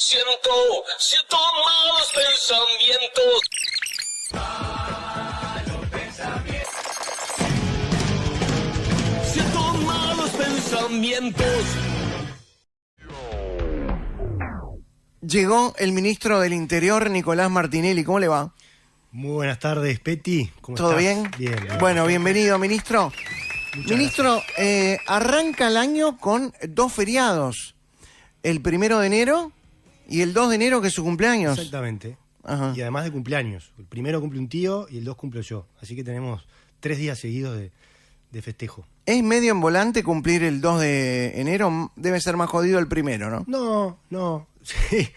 Siento malos pensamientos. Siento malos pensamientos. Llegó el ministro del Interior, Nicolás Martinelli. ¿Cómo le va? Muy buenas tardes, Peti. ¿Cómo ¿Todo estás? bien? Bien. Bueno, bienvenido, ministro. Muchas Ministro, arranca el año con dos feriados. El 1 de enero y el 2 de enero, que es su cumpleaños. Exactamente. Ajá. Y además de cumpleaños. El primero cumple un tío y el 2 cumplo yo. Así que tenemos 3 días seguidos de festejo. ¿Es medio en volante cumplir el 2 de enero? Debe ser más jodido el 1, ¿no? No. Sí.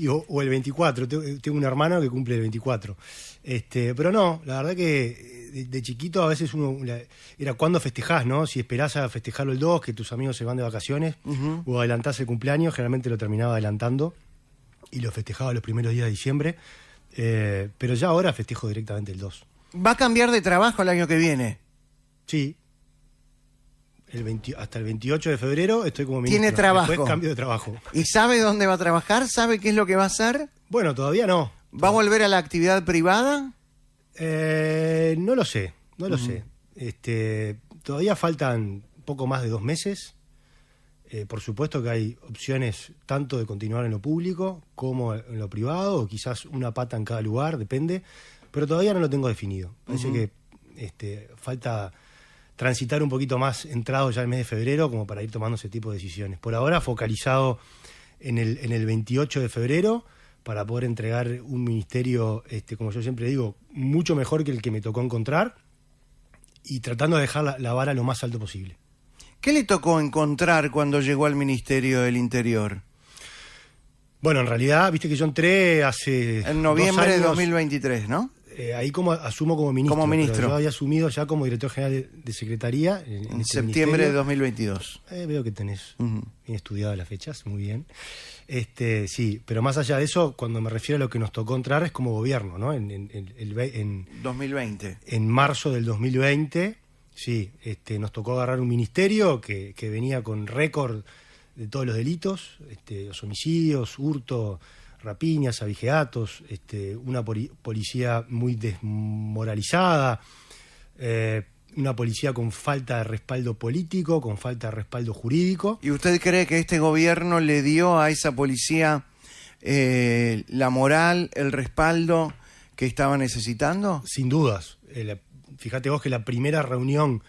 O el 24. Tengo un hermano que cumple el 24. Pero no, la verdad que de chiquito a veces era cuando festejás, ¿no? Si esperás a festejarlo el 2, que tus amigos se van de vacaciones, o adelantás el cumpleaños, generalmente lo terminaba adelantando y lo festejaba los primeros días de diciembre. Pero ya ahora festejo directamente el 2. ¿Va a cambiar de trabajo el año que viene? Sí. Hasta el 28 de febrero estoy como ministro. ¿Tiene trabajo? Después cambio de trabajo. ¿Y sabe dónde va a trabajar? ¿Sabe qué es lo que va a hacer? Bueno, todavía no. ¿Va a volver a la actividad privada? No lo sé. Todavía faltan poco más de 2 meses. Por supuesto que hay opciones tanto de continuar en lo público como en lo privado, o quizás una pata en cada lugar, depende. Pero todavía no lo tengo definido. Parece que falta transitar un poquito más entrado ya el mes de febrero como para ir tomando ese tipo de decisiones. Por ahora focalizado en el 28 de febrero para poder entregar un ministerio, como yo siempre digo, mucho mejor que el que me tocó encontrar y tratando de dejar la vara lo más alto posible. ¿Qué le tocó encontrar cuando llegó al Ministerio del Interior? Bueno, en realidad, viste que yo entré hace En noviembre 2 años, de 2023, ¿no? ahí asumo como ministro. Como ministro. Pero yo había asumido ya como director general de Secretaría. En este septiembre de ministerio. 2022. Veo que tenés bien estudiado las fechas, muy bien. Sí, pero más allá de eso, cuando me refiero a lo que nos tocó entrar es como gobierno, ¿no? En 2020. En marzo del 2020, sí, nos tocó agarrar un ministerio que venía con récord de todos los delitos, los homicidios, hurto, rapiñas, abigeatos, una policía muy desmoralizada, una policía con falta de respaldo político, con falta de respaldo jurídico. ¿Y usted cree que este gobierno le dio a esa policía la moral, el respaldo que estaba necesitando? Sin dudas. Fíjate vos que la primera reunión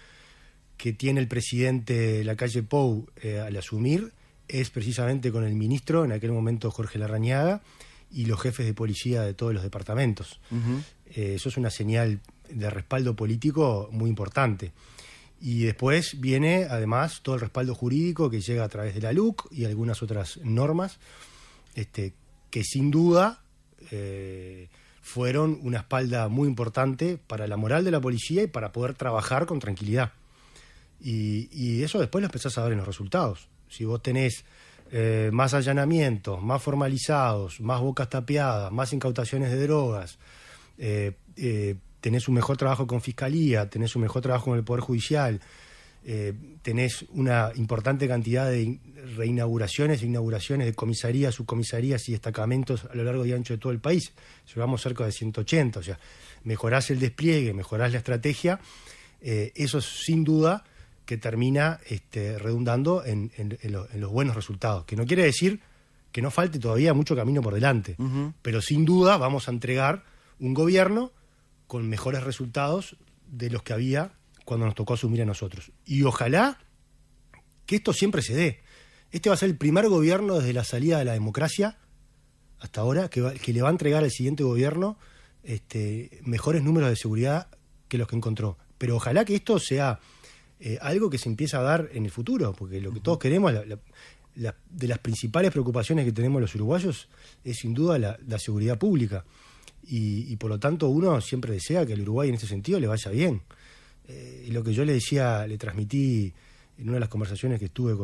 que tiene el presidente Lacalle Pou al asumir es precisamente con el ministro, en aquel momento Jorge Larrañaga, y los jefes de policía de todos los departamentos. Eso es una señal de respaldo político muy importante. Y después viene, además, todo el respaldo jurídico que llega a través de la LUC y algunas otras normas, que sin duda fueron una espalda muy importante para la moral de la policía y para poder trabajar con tranquilidad. Y eso después lo empezás a ver en los resultados. Si vos tenés más allanamientos, más formalizados, más bocas tapiadas, más incautaciones de drogas, tenés un mejor trabajo con Fiscalía, tenés un mejor trabajo con el Poder Judicial, tenés una importante cantidad de reinauguraciones e inauguraciones de comisarías, subcomisarías y destacamentos a lo largo y ancho de todo el país. Llevamos cerca de 180, o sea, mejorás el despliegue, mejorás la estrategia, eso sin duda que termina redundando en los buenos resultados. Que no quiere decir que no falte todavía mucho camino por delante, pero sin duda vamos a entregar un gobierno con mejores resultados de los que había cuando nos tocó asumir a nosotros. Y ojalá que esto siempre se dé. Este va a ser el primer gobierno desde la salida de la democracia hasta ahora que le va a entregar al siguiente gobierno mejores números de seguridad que los que encontró. Pero ojalá que esto sea algo que se empiece a dar en el futuro, porque lo que todos queremos, de las principales preocupaciones que tenemos los uruguayos es sin duda la seguridad pública. Y por lo tanto uno siempre desea que al Uruguay en este sentido le vaya bien. Y lo que yo le transmití en una de las conversaciones que estuve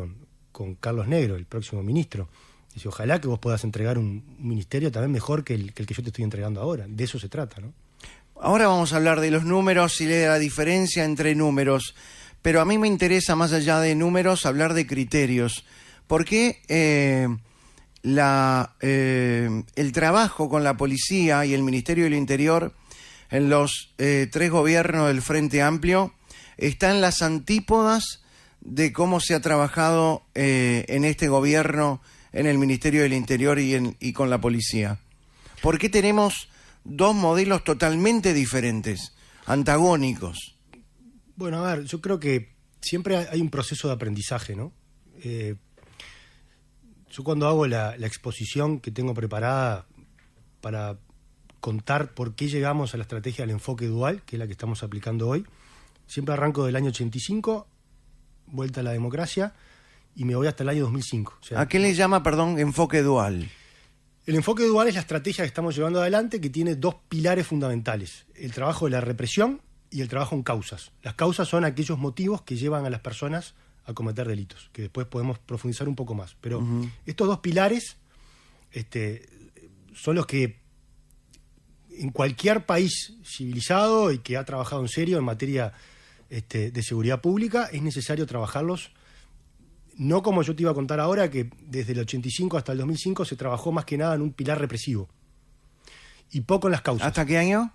con Carlos Negro, el próximo ministro, dice, ojalá que vos puedas entregar un ministerio también mejor que el que yo te estoy entregando ahora. De eso se trata, ¿no? Ahora vamos a hablar de los números y de la diferencia entre números. Pero a mí me interesa, más allá de números, hablar de criterios. ¿Por qué el trabajo con la policía y el Ministerio del Interior en los 3 gobiernos del Frente Amplio está en las antípodas de cómo se ha trabajado en este gobierno, en el Ministerio del Interior y con la policía? ¿Por qué tenemos 2 modelos totalmente diferentes, antagónicos? Bueno, a ver, yo creo que siempre hay un proceso de aprendizaje, ¿no? Yo cuando hago la exposición que tengo preparada para contar por qué llegamos a la estrategia del enfoque dual, que es la que estamos aplicando hoy, siempre arranco del año 85, vuelta a la democracia, y me voy hasta el año 2005. O sea, ¿a qué le llama, perdón, enfoque dual? El enfoque dual es la estrategia que estamos llevando adelante, que tiene 2 pilares fundamentales: el trabajo de la represión y el trabajo en causas. Las causas son aquellos motivos que llevan a las personas a cometer delitos, que después podemos profundizar un poco más. Pero estos 2 pilares son los que en cualquier país civilizado y que ha trabajado en serio en materia de seguridad pública es necesario trabajarlos. No como yo te iba a contar ahora, que desde el 85 hasta el 2005 se trabajó más que nada en un pilar represivo y poco en las causas. ¿Hasta qué año?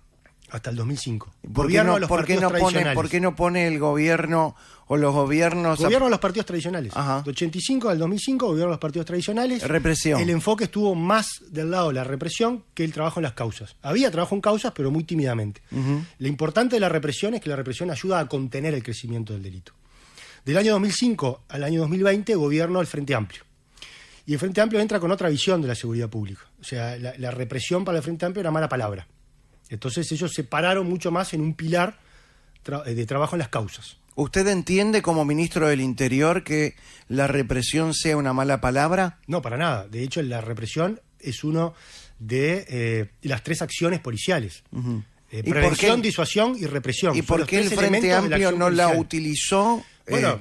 Hasta el 2005. ¿Por qué no pone el gobierno o los gobiernos? Gobierno de los partidos tradicionales. Ajá. De 85 al 2005, gobierno de los partidos tradicionales. Represión. El enfoque estuvo más del lado de la represión que el trabajo en las causas. Había trabajo en causas, pero muy tímidamente. Lo importante de la represión es que la represión ayuda a contener el crecimiento del delito. Del año 2005 al año 2020, gobierno del Frente Amplio. Y el Frente Amplio entra con otra visión de la seguridad pública. O sea, la represión para el Frente Amplio era mala palabra. Entonces ellos se pararon mucho más en un pilar de trabajo en las causas. ¿Usted entiende como ministro del Interior que la represión sea una mala palabra? No, para nada. De hecho, la represión es uno de las 3 acciones policiales. Prevención, disuasión y represión. ¿Y por qué el Frente Amplio no la utilizó? Bueno,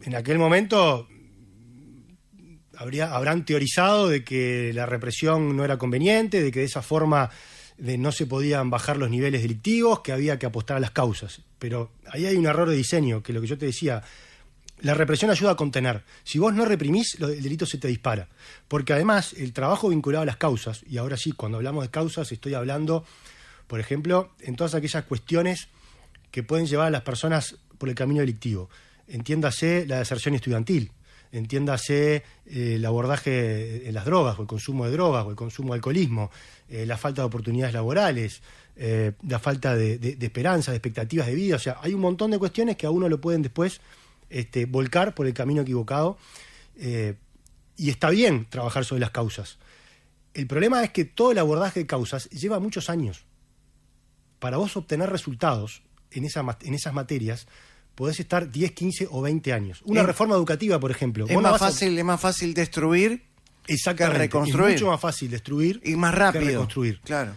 en aquel momento habrán teorizado de que la represión no era conveniente, de que de esa forma no se podían bajar los niveles delictivos, que había que apostar a las causas. Pero ahí hay un error de diseño, que lo que yo te decía, la represión ayuda a contener. Si vos no reprimís, el delito se te dispara. Porque además, el trabajo vinculado a las causas, y ahora sí, cuando hablamos de causas, estoy hablando, por ejemplo, en todas aquellas cuestiones que pueden llevar a las personas por el camino delictivo. Entiéndase la deserción estudiantil, entiéndase el abordaje en las drogas, o el consumo de drogas, o el consumo de alcoholismo, la falta de oportunidades laborales, la falta de esperanza, de expectativas de vida. O sea, hay un montón de cuestiones que a uno lo pueden después volcar por el camino equivocado, y está bien trabajar sobre las causas. El problema es que todo el abordaje de causas lleva muchos años. Para vos obtener resultados en esas materias, podés estar 10, 15 o 20 años. Una reforma educativa, por ejemplo. Es más fácil destruir que reconstruir. Es mucho más fácil destruir y más rápido que reconstruir. Claro.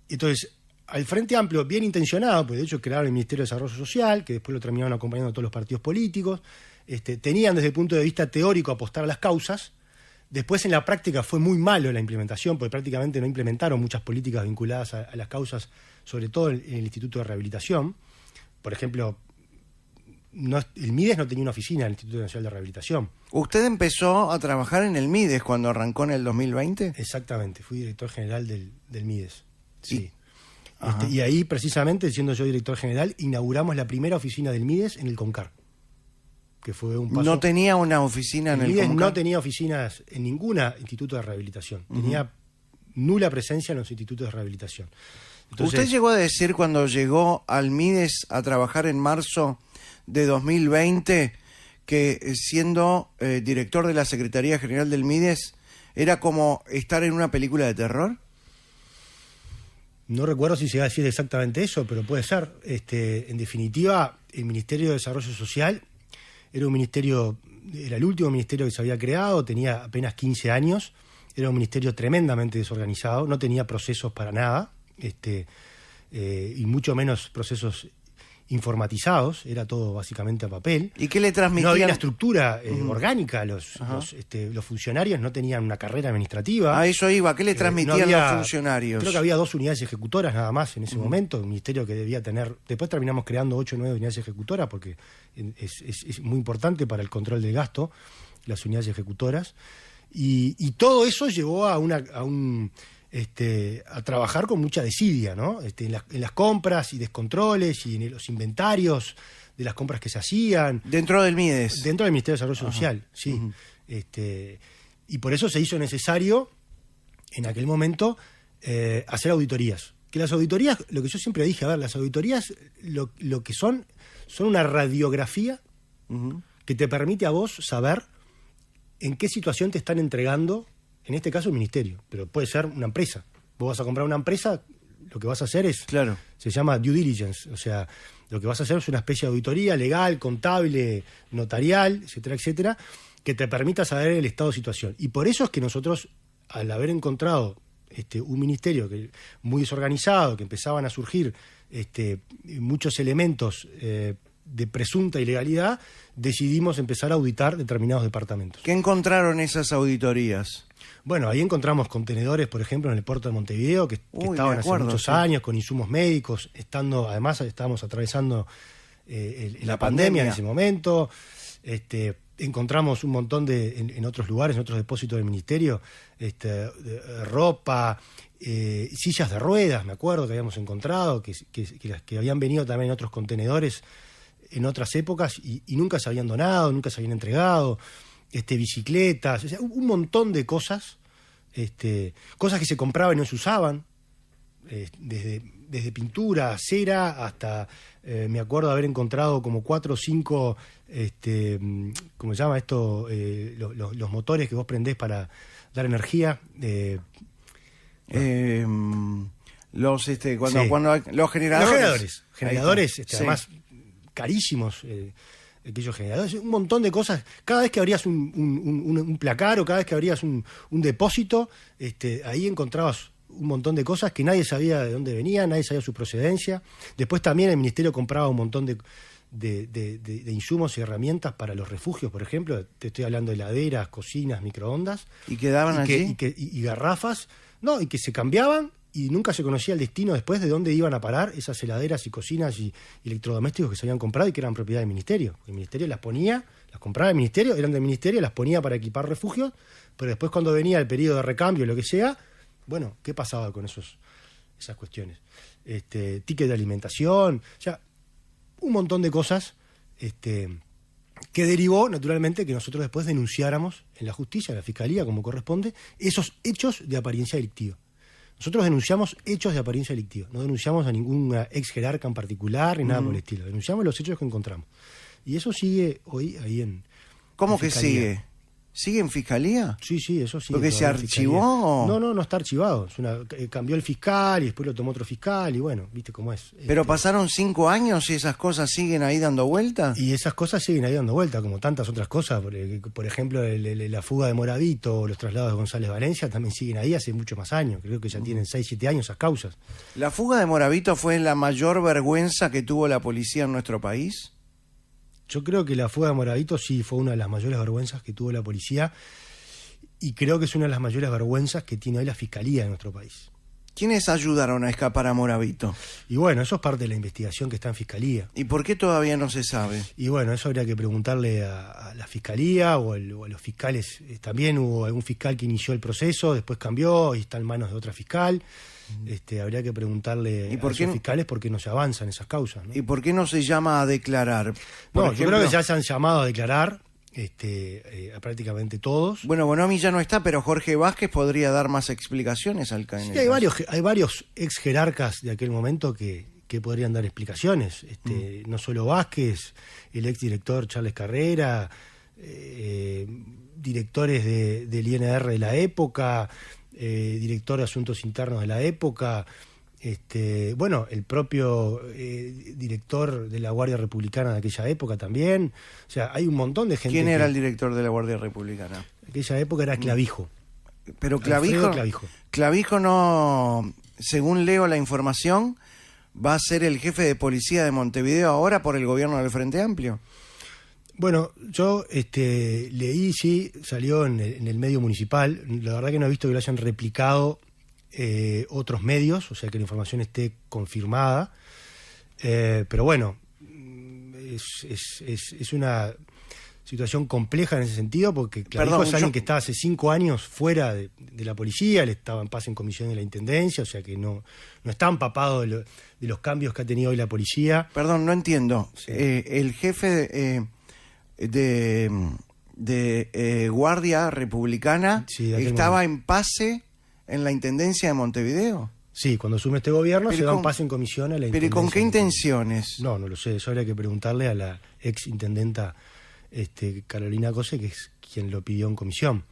Entonces, al Frente Amplio, bien intencionado, pues de hecho crearon el Ministerio de Desarrollo Social, que después lo terminaron acompañando todos los partidos políticos, tenían desde el punto de vista teórico apostar a las causas. Después en la práctica fue muy malo la implementación, porque prácticamente no implementaron muchas políticas vinculadas a las causas, sobre todo en el Instituto de Rehabilitación. Por ejemplo, el MIDES no tenía una oficina, el Instituto Nacional de Rehabilitación. ¿Usted empezó a trabajar en el MIDES cuando arrancó en el 2020? Exactamente, fui director general del MIDES. Sí. Ajá. Y ahí, precisamente, siendo yo director general, inauguramos la primera oficina del MIDES en el CONCAR. Que fue un paso. ¿No tenía una oficina en el MIDES? CONCAR? No tenía oficinas en ningún instituto de rehabilitación. Tenía nula presencia en los institutos de rehabilitación. Entonces, ¿usted llegó a decir cuando llegó al MIDES a trabajar en marzo de 2020 que siendo director de la Secretaría General del MIDES era como estar en una película de terror? No recuerdo si se iba a decir exactamente eso, pero puede ser. En definitiva, el Ministerio de Desarrollo Social era el último ministerio que se había creado, tenía apenas 15 años, era un ministerio tremendamente desorganizado, no tenía procesos para nada, y mucho menos procesos informatizados, era todo básicamente a papel. ¿Y qué le transmitían? No había una estructura orgánica, los funcionarios no tenían una carrera administrativa. A eso iba, ¿qué le transmitían los funcionarios? Creo que había 2 unidades ejecutoras nada más en ese momento, un ministerio que debía tener, después terminamos creando 8 o 9 unidades ejecutoras porque es muy importante para el control del gasto, las unidades ejecutoras. Y todo eso llevó a a trabajar con mucha desidia, ¿no? En las compras y descontroles y en los inventarios de las compras que se hacían. Dentro del MIDES. Dentro del Ministerio de Desarrollo Social, sí. Uh-huh. Y por eso se hizo necesario, en aquel momento, hacer auditorías. Que las auditorías, lo que yo siempre dije, a ver, las auditorías lo que son una radiografía Uh-huh. que te permite a vos saber en qué situación te están entregando, en este caso el ministerio, pero puede ser una empresa. Vos vas a comprar una empresa, lo que vas a hacer es, Claro. se llama due diligence, o sea, lo que vas a hacer es una especie de auditoría legal, contable, notarial, etcétera, etcétera, que te permita saber el estado de situación. Y por eso es que nosotros, al haber encontrado un ministerio muy desorganizado, que empezaban a surgir muchos elementos de presunta ilegalidad, decidimos empezar a auditar determinados departamentos. ¿Qué encontraron esas auditorías? Bueno, ahí encontramos contenedores, por ejemplo, en el puerto de Montevideo, que estaban me acuerdo, hace muchos sí. años con insumos médicos, además estábamos atravesando la pandemia en ese momento. Encontramos un montón en otros lugares, en otros depósitos del ministerio, ropa, sillas de ruedas, me acuerdo que habíamos encontrado, que habían venido también en otros contenedores en otras épocas y nunca se habían donado, nunca se habían entregado, bicicletas, o sea, un montón de cosas, cosas que se compraban y no se usaban, desde pintura, cera, hasta me acuerdo de haber encontrado como 4 o 5, ¿cómo se llama esto? Los motores que vos prendés para dar energía. Los Sí. cuando los generadores. Generadores, Sí. además carísimos, aquellos generadores, un montón de cosas. Cada vez que abrías un placar o cada vez que abrías un depósito, ahí encontrabas un montón de cosas que nadie sabía de dónde venía, nadie sabía su procedencia. Después también el ministerio compraba un montón de insumos y herramientas para los refugios, por ejemplo. Te estoy hablando de heladeras, cocinas, microondas. ¿Y quedaban allí? Y garrafas, no, y que se cambiaban y nunca se conocía el destino después de dónde iban a parar esas heladeras y cocinas y electrodomésticos que se habían comprado y que eran propiedad del ministerio. El ministerio las compraba el ministerio, eran del ministerio, las ponía para equipar refugios, pero después cuando venía el periodo de recambio, lo que sea, bueno, ¿qué pasaba con esas cuestiones? Ticket de alimentación, o sea, un montón de cosas que derivó, naturalmente, que nosotros después denunciáramos en la justicia, en la fiscalía, como corresponde, esos hechos de apariencia delictiva. Nosotros denunciamos hechos de apariencia delictiva, no denunciamos a ninguna ex jerarca en particular ni nada por el estilo, denunciamos los hechos que encontramos. Y eso sigue hoy ahí en ¿Cómo en que fiscalía. sigue? ¿Sigue en fiscalía? Sí, eso sí. ¿Porque se todavía en archivó fiscalía. o? No está archivado. Cambió el fiscal y después lo tomó otro fiscal y bueno, viste cómo es. Pero pasaron 5 años y esas cosas siguen ahí dando vuelta. Y esas cosas siguen ahí dando vuelta, como tantas otras cosas. Por ejemplo, la fuga de Moravito o los traslados de González Valencia también siguen ahí hace muchos más años. Creo que ya tienen 6, 7 años esas causas. ¿La fuga de Moravito fue la mayor vergüenza que tuvo la policía en nuestro país? Yo creo que la fuga de Moravito sí fue una de las mayores vergüenzas que tuvo la policía y creo que es una de las mayores vergüenzas que tiene hoy la fiscalía de nuestro país. ¿Quiénes ayudaron a escapar a Moravito? Y bueno, eso es parte de la investigación que está en fiscalía. ¿Y por qué todavía no se sabe? Y bueno, eso habría que preguntarle a la fiscalía o a los fiscales. También hubo algún fiscal que inició el proceso, después cambió y está en manos de otra fiscal. Habría que preguntarle ¿Y por a qué esos no? fiscales por qué no se avanzan esas causas, ¿no? ¿Y por qué no se llama a declarar? Por No, yo ejemplo, creo que ya se han llamado a declarar a prácticamente todos. Bueno, Bonomi ya no está, pero Jorge Vázquez podría dar más explicaciones al Sí, CNI. hay varios ex jerarcas de aquel momento que podrían dar explicaciones. No solo Vázquez, el ex director Charles Carrera, directores del INR de la época, director de Asuntos Internos de la época, bueno, el propio director de la Guardia Republicana de aquella época también. O sea, hay un montón de gente. ¿Quién era el director de la Guardia Republicana? En aquella época era Clavijo. Pero Alfredo Clavijo, Clavijo. no, según leo la información, va a ser el jefe de policía de Montevideo ahora por el gobierno del Frente Amplio. Bueno, yo leí, sí, salió en el medio municipal. La verdad que no he visto que lo hayan replicado otros medios, o sea que la información esté confirmada. Pero bueno, es una... situación compleja en ese sentido, porque Clavijo Perdón, es alguien yo- que está hace 5 años fuera de la policía, él estaba en paz en comisión de la Intendencia, o sea que no está empapado de los cambios que ha tenido hoy la policía. Perdón, no entiendo. Sí. El jefe de Guardia Republicana Sí, de aquel estaba momento. en pase en la Intendencia de Montevideo. Sí, cuando asume este gobierno Pero se da un con- pase en comisión a la ¿Pero y Intendencia. con qué intenciones? No lo sé, eso habría que preguntarle a la ex intendenta Carolina Cose, que es quien lo pidió en comisión.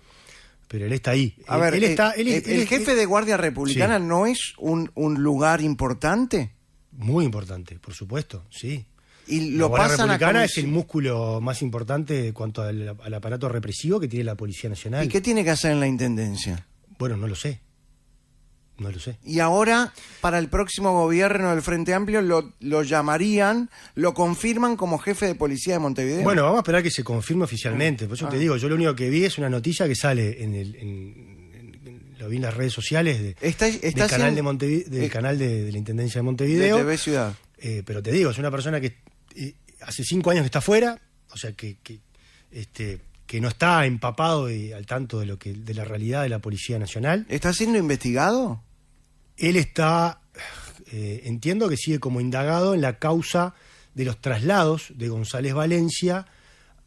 Pero él está ahí. A ver, el jefe de Guardia Republicana Sí. no es un lugar importante Muy importante, por supuesto, sí. y La lo Guardia pasan a Republicana es comisión. el músculo más importante en cuanto al aparato represivo que tiene la Policía Nacional. ¿Y qué tiene que hacer en la Intendencia? Bueno, no lo sé. No lo sé. Y ahora, para el próximo gobierno del Frente Amplio, lo llamarían, lo confirman como jefe de policía de Montevideo. Bueno, vamos a esperar que se confirme oficialmente. Por eso te digo, yo lo único que vi es una noticia que sale lo vi en las redes sociales del canal de del canal de la Intendencia de de Montevideo. TV Ciudad. Pero te digo, es una persona que hace 5 años que está fuera, o sea que no está empapado y al tanto de la realidad de la Policía Nacional. ¿Está siendo investigado? Él está, entiendo que sigue como indagado en la causa de los traslados de González Valencia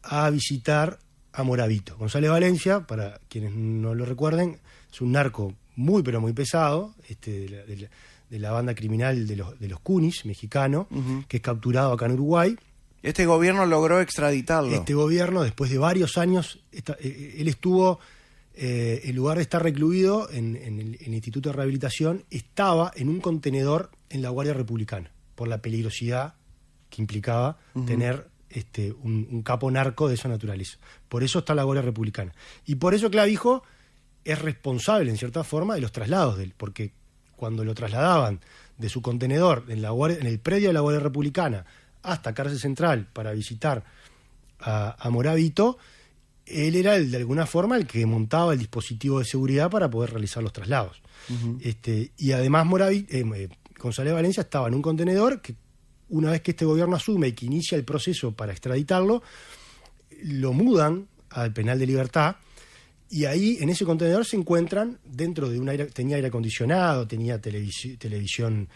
a visitar a Moravito. González Valencia, para quienes no lo recuerden, es un narco muy pero muy pesado, de la banda criminal de los Kunis, mexicano, que es capturado acá en Uruguay. Este gobierno logró extraditarlo. Este gobierno, después de varios años, él estuvo, en lugar de estar recluido en el Instituto de Rehabilitación, estaba en un contenedor en la Guardia Republicana, por la peligrosidad que implicaba tener un capo narco de esa naturaleza. Por eso está la Guardia Republicana. Y por eso Clavijo es responsable, en cierta forma, de los traslados de él, porque cuando lo trasladaban de su contenedor en el predio de la Guardia Republicana hasta Cárcel Central para visitar a Moravito, él era de alguna forma el que montaba el dispositivo de seguridad para poder realizar los traslados. Y además González Valencia estaba en un contenedor que, una vez que este gobierno asume y que inicia el proceso para extraditarlo, lo mudan al penal de Libertad. Y ahí, en ese contenedor, se encuentran dentro de tenía aire acondicionado, tenía televisión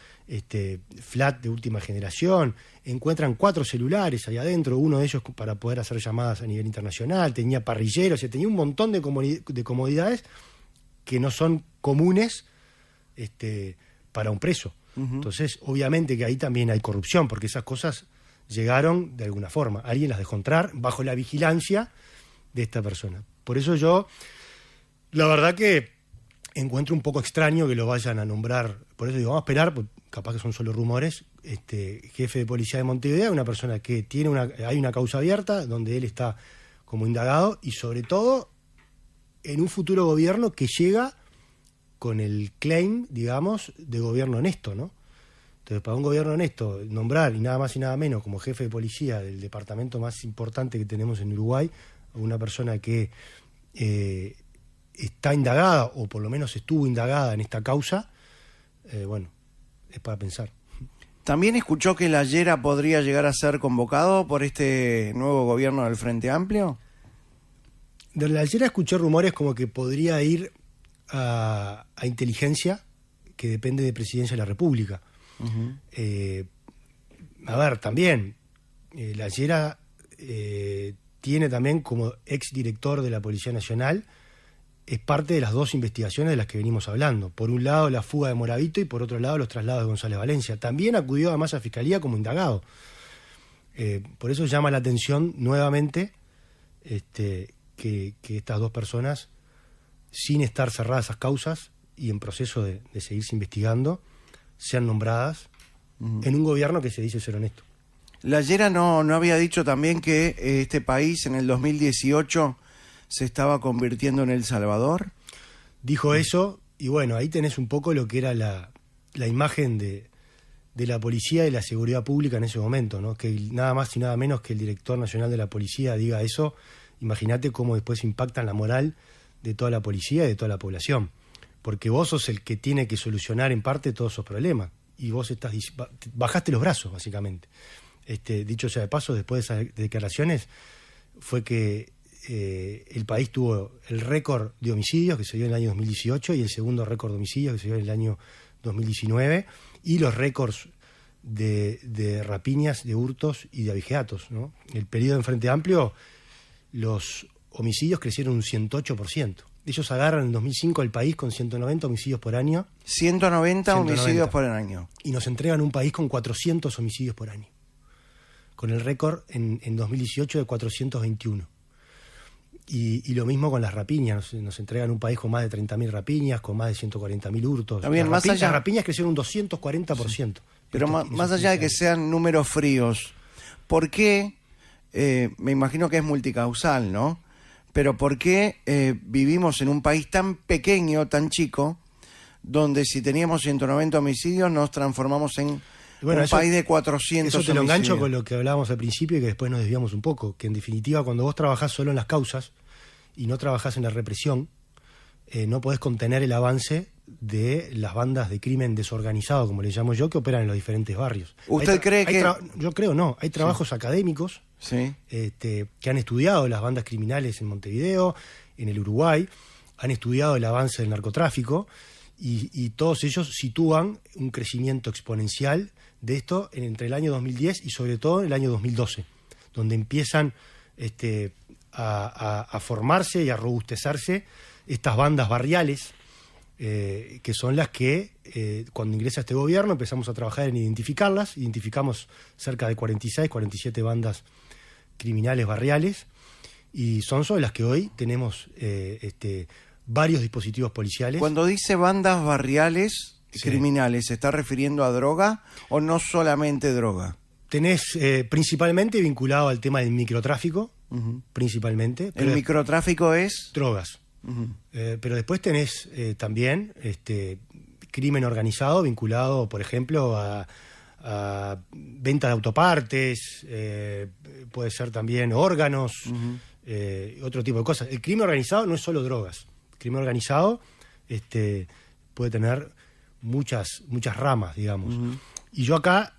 flat de última generación, encuentran 4 celulares ahí adentro, uno de ellos para poder hacer llamadas a nivel internacional, tenía parrilleros, o sea, tenía un montón de comodidades que no son comunes para un preso. Entonces, obviamente que ahí también hay corrupción, porque esas cosas llegaron de alguna forma. Alguien las dejó entrar bajo la vigilancia de esta persona. Por eso yo, la verdad que encuentro un poco extraño que lo vayan a nombrar. Por eso digo, vamos a esperar, pues, capaz que son solo rumores. Jefe de policía de Montevideo, una persona que hay una causa abierta donde él está como indagado y sobre todo en un futuro gobierno que llega con el claim, digamos, de gobierno honesto, ¿no? Entonces, para un gobierno honesto, nombrar y nada más y nada menos como jefe de policía del departamento más importante que tenemos en Uruguay, a una persona que está indagada, o por lo menos estuvo indagada en esta causa, bueno, es para pensar. ¿También escuchó que la Llera podría llegar a ser convocado por este nuevo gobierno del Frente Amplio? De la Llera escuché rumores como que podría ir a inteligencia, que depende de Presidencia de la República. A ver, también, la Llera tiene también como exdirector de la Policía Nacional, es parte de las 2 investigaciones de las que venimos hablando. Por un lado, la fuga de Moravito y por otro lado, los traslados de González Valencia. También acudió además a Fiscalía como indagado. Por eso llama la atención nuevamente que estas 2 personas, sin estar cerradas esas causas y en proceso de seguirse investigando, sean nombradas en un gobierno que se dice ser honesto. La Llera no había dicho también que este país en el 2018 se estaba convirtiendo en El Salvador. Dijo eso, y bueno, ahí tenés un poco lo que era la imagen de la policía y la seguridad pública en ese momento, ¿no? Que nada más y nada menos que el director nacional de la policía diga eso, imagínate cómo después impacta en la moral de toda la policía y de toda la población. Porque vos sos el que tiene que solucionar en parte todos esos problemas, y vos bajaste los brazos, básicamente. Dicho sea de paso, después de esas declaraciones, fue que el país tuvo el récord de homicidios que se dio en el año 2018 y el segundo récord de homicidios que se dio en el año 2019 y los récords de rapiñas, de hurtos y de abigeatos, ¿no? El periodo en Frente Amplio, los homicidios crecieron un 108%. Ellos agarran en 2005 el país con 190 homicidios por año. 190 homicidios por año. Y nos entregan un país con 400 homicidios por año. Con el récord en 2018 de 421. Y lo mismo con las rapiñas. Nos entregan un país con más de 30.000 rapiñas, con más de 140.000 hurtos. También, más allá, las rapiñas crecieron un 240%. Sí. Pero más allá de que sean números fríos, ¿por qué? Me imagino que es multicausal, ¿no? Pero ¿por qué vivimos en un país tan pequeño, tan chico, donde si teníamos 190 homicidios nos transformamos en un país de 400 Eso te lo homicidios? engancho con lo que hablábamos al principio y que después nos desviamos un poco, que en definitiva cuando vos trabajás solo en las causas y no trabajás en la represión, no podés contener el avance de las bandas de crimen desorganizado, como le llamo yo, que operan en los diferentes barrios. ¿Usted cree que...? Yo creo no, hay trabajos académicos sí, que han estudiado las bandas criminales en Montevideo, en el Uruguay, han estudiado el avance del narcotráfico y todos ellos sitúan un crecimiento exponencial de esto entre el año 2010 y sobre todo en el año 2012, donde empiezan a formarse y a robustecerse estas bandas barriales, que son las que cuando ingresa este gobierno empezamos a trabajar en identificarlas. Identificamos cerca de 46, 47 bandas criminales barriales y son sobre las que hoy tenemos varios dispositivos policiales. Cuando dice bandas barriales sí, criminales, ¿se está refiriendo a droga o no solamente droga? Tenés principalmente vinculado al tema del microtráfico, principalmente. ¿El microtráfico es? Drogas. Uh-huh. Pero después tenés también crimen organizado vinculado, por ejemplo, a venta de autopartes, puede ser también órganos, otro tipo de cosas. El crimen organizado no es solo drogas. El crimen organizado puede tener muchas ramas, digamos. Y yo acá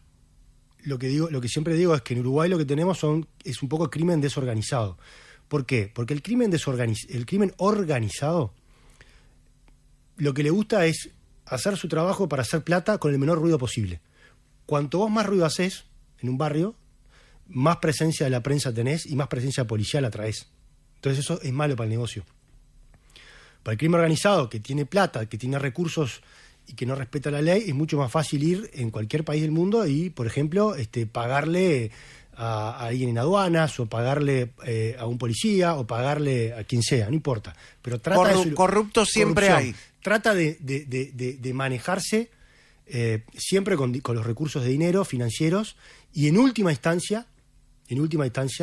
lo que siempre digo es que en Uruguay lo que tenemos es un poco crimen desorganizado. ¿Por qué? Porque el crimen organizado lo que le gusta es hacer su trabajo para hacer plata con el menor ruido posible. Cuanto vos más ruido haces en un barrio, más presencia de la prensa tenés y más presencia policial atraés. Entonces eso es malo para el negocio. Para el crimen organizado, que tiene plata, que tiene recursos y que no respeta la ley, es mucho más fácil ir en cualquier país del mundo y, por ejemplo, pagarle a alguien en aduanas o pagarle a un policía o pagarle a quien sea, no importa. Pero trata corruptos siempre hay. Trata de manejarse siempre con los recursos de dinero, financieros y en última instancia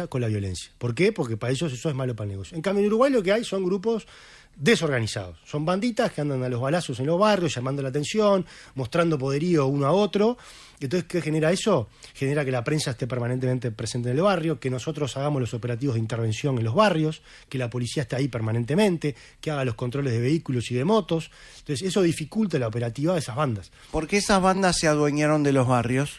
con la violencia. ¿Por qué? Porque para ellos eso es malo para el negocio. En cambio, en Uruguay lo que hay son grupos desorganizados. Son banditas que andan a los balazos en los barrios, llamando la atención, mostrando poderío uno a otro. Entonces, ¿qué genera eso? Genera que la prensa esté permanentemente presente en el barrio, que nosotros hagamos los operativos de intervención en los barrios, que la policía esté ahí permanentemente, que haga los controles de vehículos y de motos. Entonces, eso dificulta la operativa de esas bandas. ¿Por qué esas bandas se adueñaron de los barrios?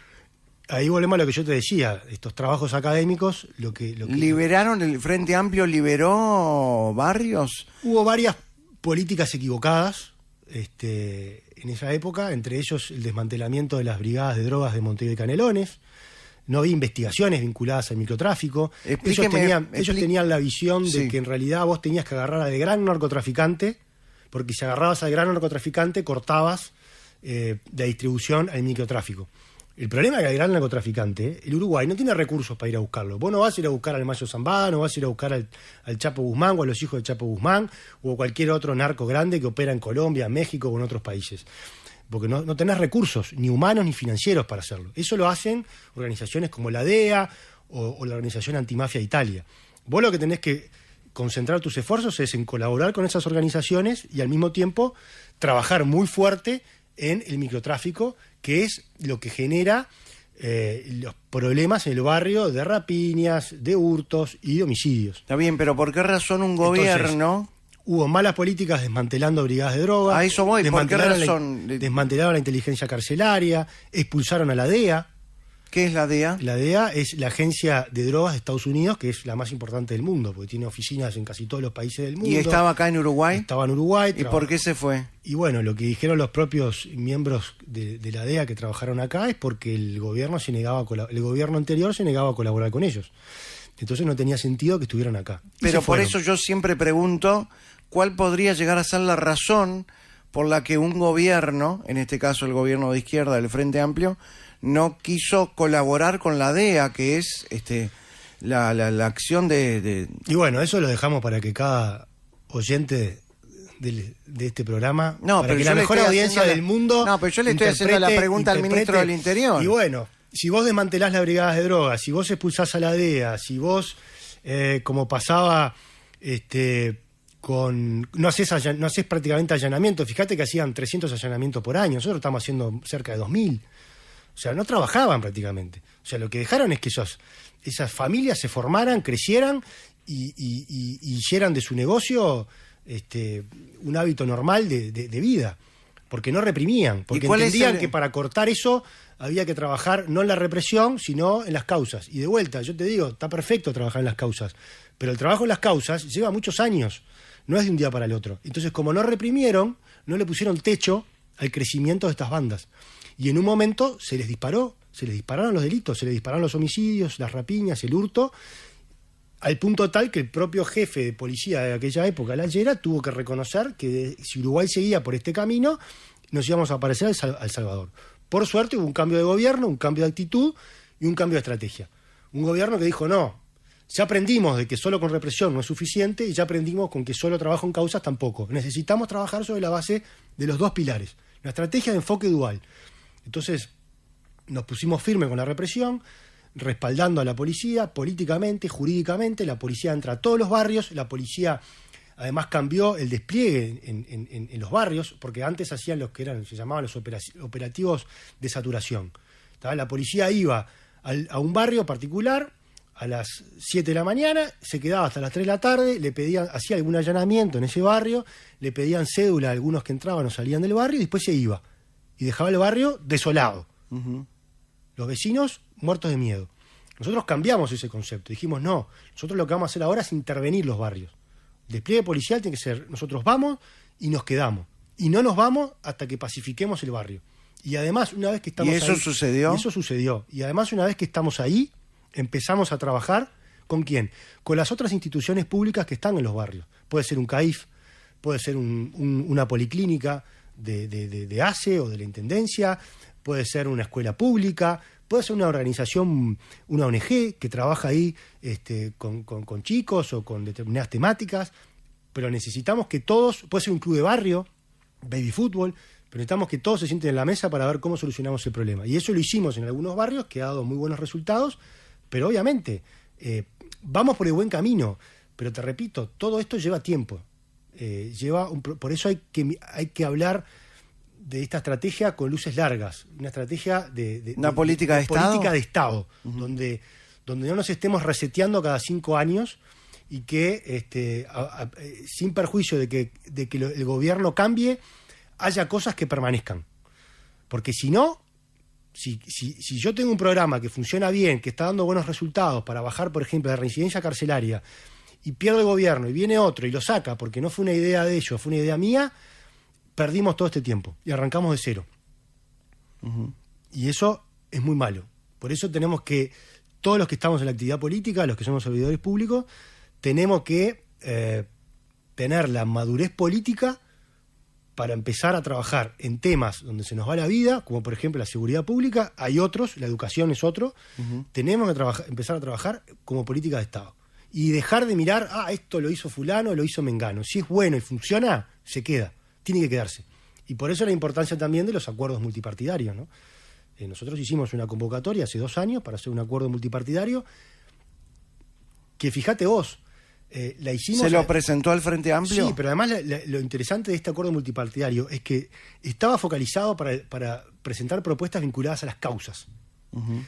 Ahí volvemos a lo que yo te decía, estos trabajos académicos, lo que ¿Liberaron? ¿El Frente Amplio liberó barrios? Hubo varias políticas equivocadas en esa época, entre ellos el desmantelamiento de las brigadas de drogas de Montevideo y Canelones. No había investigaciones vinculadas al microtráfico. Ellos tenían la visión de que en realidad vos tenías que agarrar al gran narcotraficante, porque si agarrabas al gran narcotraficante cortabas la distribución al microtráfico. El problema es que el gran narcotraficante, el Uruguay, no tiene recursos para ir a buscarlo. Vos no vas a ir a buscar al Mayo Zambada, no vas a ir a buscar al Chapo Guzmán o a los hijos del Chapo Guzmán o a cualquier otro narco grande que opera en Colombia, México o en otros países. Porque no tenés recursos, ni humanos ni financieros para hacerlo. Eso lo hacen organizaciones como la DEA o la Organización Antimafia de Italia. Vos lo que tenés que concentrar tus esfuerzos es en colaborar con esas organizaciones y al mismo tiempo trabajar muy fuerte en el microtráfico, que es lo que genera los problemas en el barrio de rapiñas, de hurtos y de homicidios. Está bien, pero ¿por qué razón un gobierno? Entonces, hubo malas políticas desmantelando brigadas de drogas. A eso voy, ¿por qué razón? Desmantelaron la inteligencia carcelaria, expulsaron a la DEA. ¿Qué es la DEA? La DEA es la agencia de drogas de Estados Unidos, que es la más importante del mundo, porque tiene oficinas en casi todos los países del mundo. ¿Y estaba acá en Uruguay? Estaba en Uruguay. ¿Y por qué se fue? Y bueno, lo que dijeron los propios miembros de la DEA que trabajaron acá es porque el gobierno el gobierno anterior se negaba a colaborar con ellos. Entonces no tenía sentido que estuvieran acá. Pero por eso yo siempre pregunto, ¿cuál podría llegar a ser la razón por la que un gobierno, en este caso el gobierno de izquierda del Frente Amplio, no quiso colaborar con la DEA, que es la acción de... Y bueno, eso lo dejamos para que cada oyente de este programa, no, para pero que la mejor audiencia del mundo... No, pero yo le estoy haciendo la pregunta al ministro del Interior. Y bueno, si vos desmantelás las brigadas de drogas, si vos expulsás a la DEA, si vos, como pasaba... no haces prácticamente allanamiento. Fíjate que hacían 300 allanamientos por año. Nosotros estamos haciendo cerca de 2000. O sea, no trabajaban prácticamente. O sea, lo que dejaron es que esas familias se formaran, crecieran y hicieran de su negocio un hábito normal de vida. Porque no reprimían. Porque entendían que para cortar eso había que trabajar no en la represión, sino en las causas. Y de vuelta, yo te digo, está perfecto trabajar en las causas. Pero el trabajo en las causas lleva muchos años. No es de un día para el otro. Entonces, como no reprimieron, no le pusieron techo al crecimiento de estas bandas. Y en un momento se les dispararon los delitos, se les dispararon los homicidios, las rapiñas, el hurto, al punto tal que el propio jefe de policía de aquella época, la Llera, tuvo que reconocer que si Uruguay seguía por este camino, nos íbamos a parecer al Salvador. Por suerte hubo un cambio de gobierno, un cambio de actitud y un cambio de estrategia. Un gobierno que dijo, no, ya aprendimos de que solo con represión no es suficiente y ya aprendimos con que solo trabajo en causas tampoco. Necesitamos trabajar sobre la base de los dos pilares. La estrategia de enfoque dual. Entonces nos pusimos firmes con la represión, respaldando a la policía políticamente, jurídicamente. La policía entra a todos los barrios. La policía además cambió el despliegue en los barrios, porque antes hacían se llamaban los operativos de saturación. La policía iba a un barrio particular a las 7 de la mañana, se quedaba hasta las 3 de la tarde, hacía algún allanamiento en ese barrio, le pedían cédula a algunos que entraban o salían del barrio y después se iba. Y dejaba el barrio desolado. Uh-huh. Los vecinos muertos de miedo. Nosotros cambiamos ese concepto. Dijimos, no, nosotros lo que vamos a hacer ahora es intervenir los barrios. El despliegue policial tiene que ser, nosotros vamos y nos quedamos. Y no nos vamos hasta que pacifiquemos el barrio. Y además, una vez que estamos ahí... ¿Y eso sucedió? Y eso sucedió. Y además, una vez que estamos ahí, empezamos a trabajar, ¿con quién? Con las otras instituciones públicas que están en los barrios. Puede ser un CAIF, puede ser una policlínica de ACE o de la Intendencia, puede ser una escuela pública, puede ser una organización, una ONG que trabaja ahí con chicos o con determinadas temáticas, pero necesitamos que todos, puede ser un club de barrio, baby fútbol, pero necesitamos que todos se sienten en la mesa para ver cómo solucionamos el problema. Y eso lo hicimos en algunos barrios, que ha dado muy buenos resultados, pero obviamente vamos por el buen camino, pero te repito, todo esto lleva tiempo. Por eso hay que hablar de esta estrategia con luces largas, una estrategia una política de Estado, política de Estado, uh-huh, donde no nos estemos reseteando cada 5 años y que sin perjuicio de que el gobierno cambie, haya cosas que permanezcan. Porque si no, si yo tengo un programa que funciona bien, que está dando buenos resultados para bajar, por ejemplo, la reincidencia carcelaria, y pierdo el gobierno y viene otro y lo saca porque no fue una idea de ellos, fue una idea mía, perdimos todo este tiempo y arrancamos de cero. Uh-huh. Y eso es muy malo. Por eso tenemos que, todos los que estamos en la actividad política, los que somos servidores públicos, tenemos que tener la madurez política para empezar a trabajar en temas donde se nos va la vida, como por ejemplo la seguridad pública. Hay otros, la educación es otro. Uh-huh. Tenemos que empezar a trabajar como política de Estado. Y dejar de mirar, esto lo hizo fulano, lo hizo mengano. Si es bueno y funciona, se queda. Tiene que quedarse. Y por eso la importancia también de los acuerdos multipartidarios, ¿no? Nosotros hicimos una convocatoria hace 2 años para hacer un acuerdo multipartidario que, fíjate vos, la hicimos... ¿Se lo presentó al Frente Amplio? Sí, pero además lo interesante de este acuerdo multipartidario es que estaba focalizado para presentar propuestas vinculadas a las causas. Uh-huh.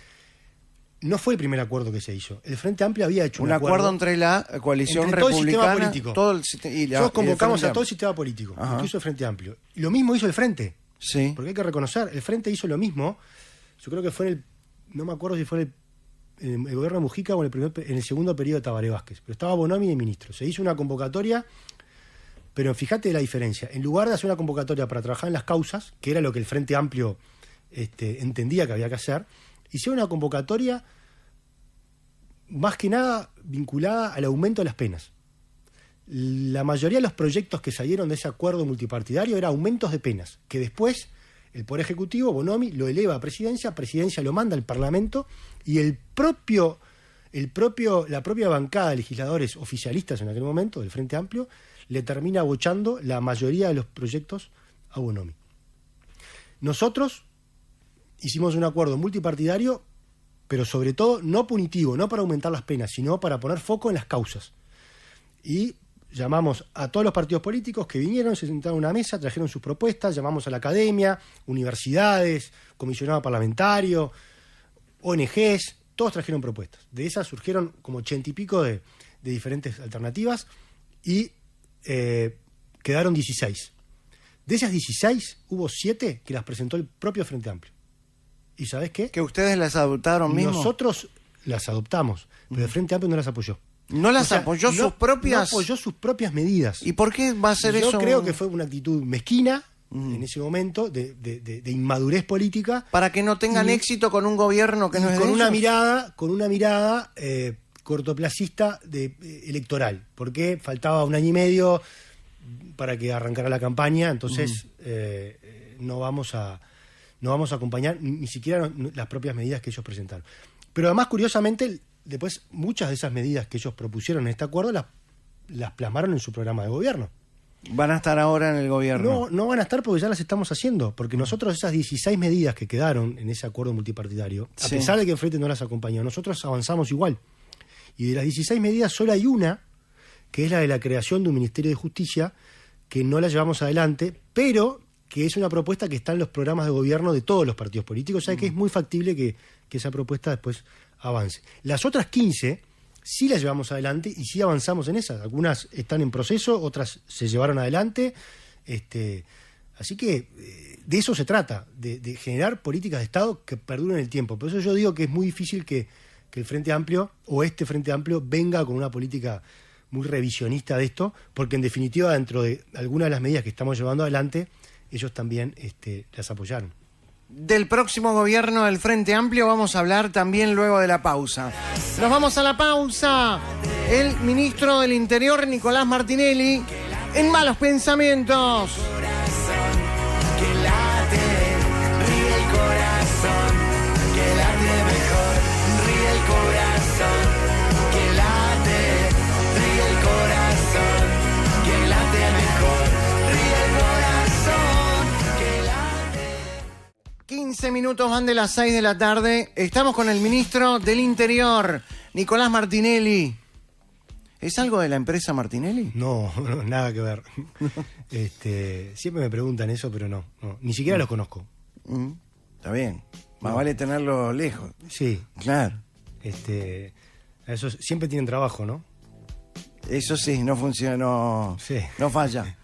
No fue el primer acuerdo que se hizo. El Frente Amplio había hecho un acuerdo entre la coalición republicana, todo el sistema político. Nosotros convocamos a todo el sistema político, incluso el Frente Amplio. Y lo mismo hizo el Frente. Sí. Porque hay que reconocer, el Frente hizo lo mismo. Yo creo que fue no me acuerdo si fue el gobierno de Mujica o en el segundo periodo de Tabaré Vázquez, pero estaba Bonomi de ministro. Se hizo una convocatoria, pero fíjate la diferencia. En lugar de hacer una convocatoria para trabajar en las causas, que era lo que el Frente Amplio entendía que había que hacer, hicieron una convocatoria más que nada vinculada al aumento de las penas. La mayoría de los proyectos que salieron de ese acuerdo multipartidario eran aumentos de penas, que después el Poder Ejecutivo, Bonomi, lo eleva a Presidencia lo manda al Parlamento y la propia bancada de legisladores oficialistas en aquel momento, del Frente Amplio, le termina abochando la mayoría de los proyectos a Bonomi. Nosotros hicimos un acuerdo multipartidario, pero sobre todo no punitivo, no para aumentar las penas, sino para poner foco en las causas. Y llamamos a todos los partidos políticos que vinieron, se sentaron a una mesa, trajeron sus propuestas, llamamos a la academia, universidades, comisionado parlamentario, ONGs, todos trajeron propuestas. De esas surgieron como 80 y pico de diferentes alternativas y quedaron 16. De esas 16 hubo 7 que las presentó el propio Frente Amplio. ¿Y sabés qué? ¿Que ustedes las adoptaron mismos? Nosotros las adoptamos, pero el Frente Amplio no las apoyó. ¿No las apoyó sus propias? No apoyó sus propias medidas. ¿Y por qué va a ser eso? Yo creo que fue una actitud mezquina en ese momento de inmadurez política. Para que no tengan éxito con un gobierno que no es de ellos. Con una mirada cortoplacista electoral, porque faltaba 1 año y medio para que arrancara la campaña, entonces no vamos a acompañar ni siquiera las propias medidas que ellos presentaron. Pero además, curiosamente, después muchas de esas medidas que ellos propusieron en este acuerdo las plasmaron en su programa de gobierno. ¿Van a estar ahora en el gobierno? No van a estar porque ya las estamos haciendo, porque nosotros esas 16 medidas que quedaron en ese acuerdo multipartidario, a pesar de que el Frente no las acompañó, nosotros avanzamos igual. Y de las 16 medidas solo hay una, que es la de la creación de un Ministerio de Justicia, que no la llevamos adelante, pero que es una propuesta que está en los programas de gobierno de todos los partidos políticos, o sea que es muy factible que esa propuesta después avance. Las otras 15 sí las llevamos adelante y sí avanzamos en esas. Algunas están en proceso, otras se llevaron adelante. Así que de eso se trata, de generar políticas de Estado que perduren en el tiempo. Por eso yo digo que es muy difícil que el Frente Amplio o este Frente Amplio venga con una política muy revisionista de esto, porque en definitiva dentro de algunas de las medidas que estamos llevando adelante, ellos también las apoyaron. Del próximo gobierno del Frente Amplio vamos a hablar también luego de la pausa. Nos vamos a la pausa. El ministro del Interior, Nicolás Martinelli, en Malos Pensamientos. Que late, ríe el corazón, que late mejor, ríe el corazón, que late. 15 minutos van de las 6 de la tarde. Estamos con el ministro del Interior, Nicolás Martinelli. ¿Es algo de la empresa Martinelli? No, nada que ver. Siempre me preguntan eso, pero no, ni siquiera los conozco. Está bien. Más vale tenerlo lejos. Sí. Claro. Eso siempre tienen trabajo, ¿no? Eso sí, no funciona, no falla.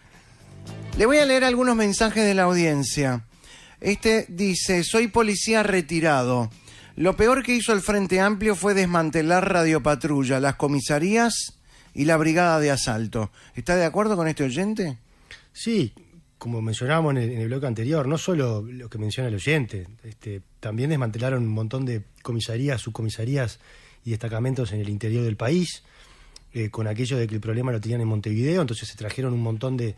Le voy a leer algunos mensajes de la audiencia. Dice: soy policía retirado. Lo peor que hizo el Frente Amplio fue desmantelar Radio Patrulla, las comisarías y la brigada de asalto. ¿Está de acuerdo con este oyente? Sí, como mencionábamos en el bloque anterior, no solo lo que menciona el oyente, también desmantelaron un montón de comisarías, subcomisarías y destacamentos en el interior del país, con aquello de que el problema lo tenían en Montevideo, entonces se trajeron un montón de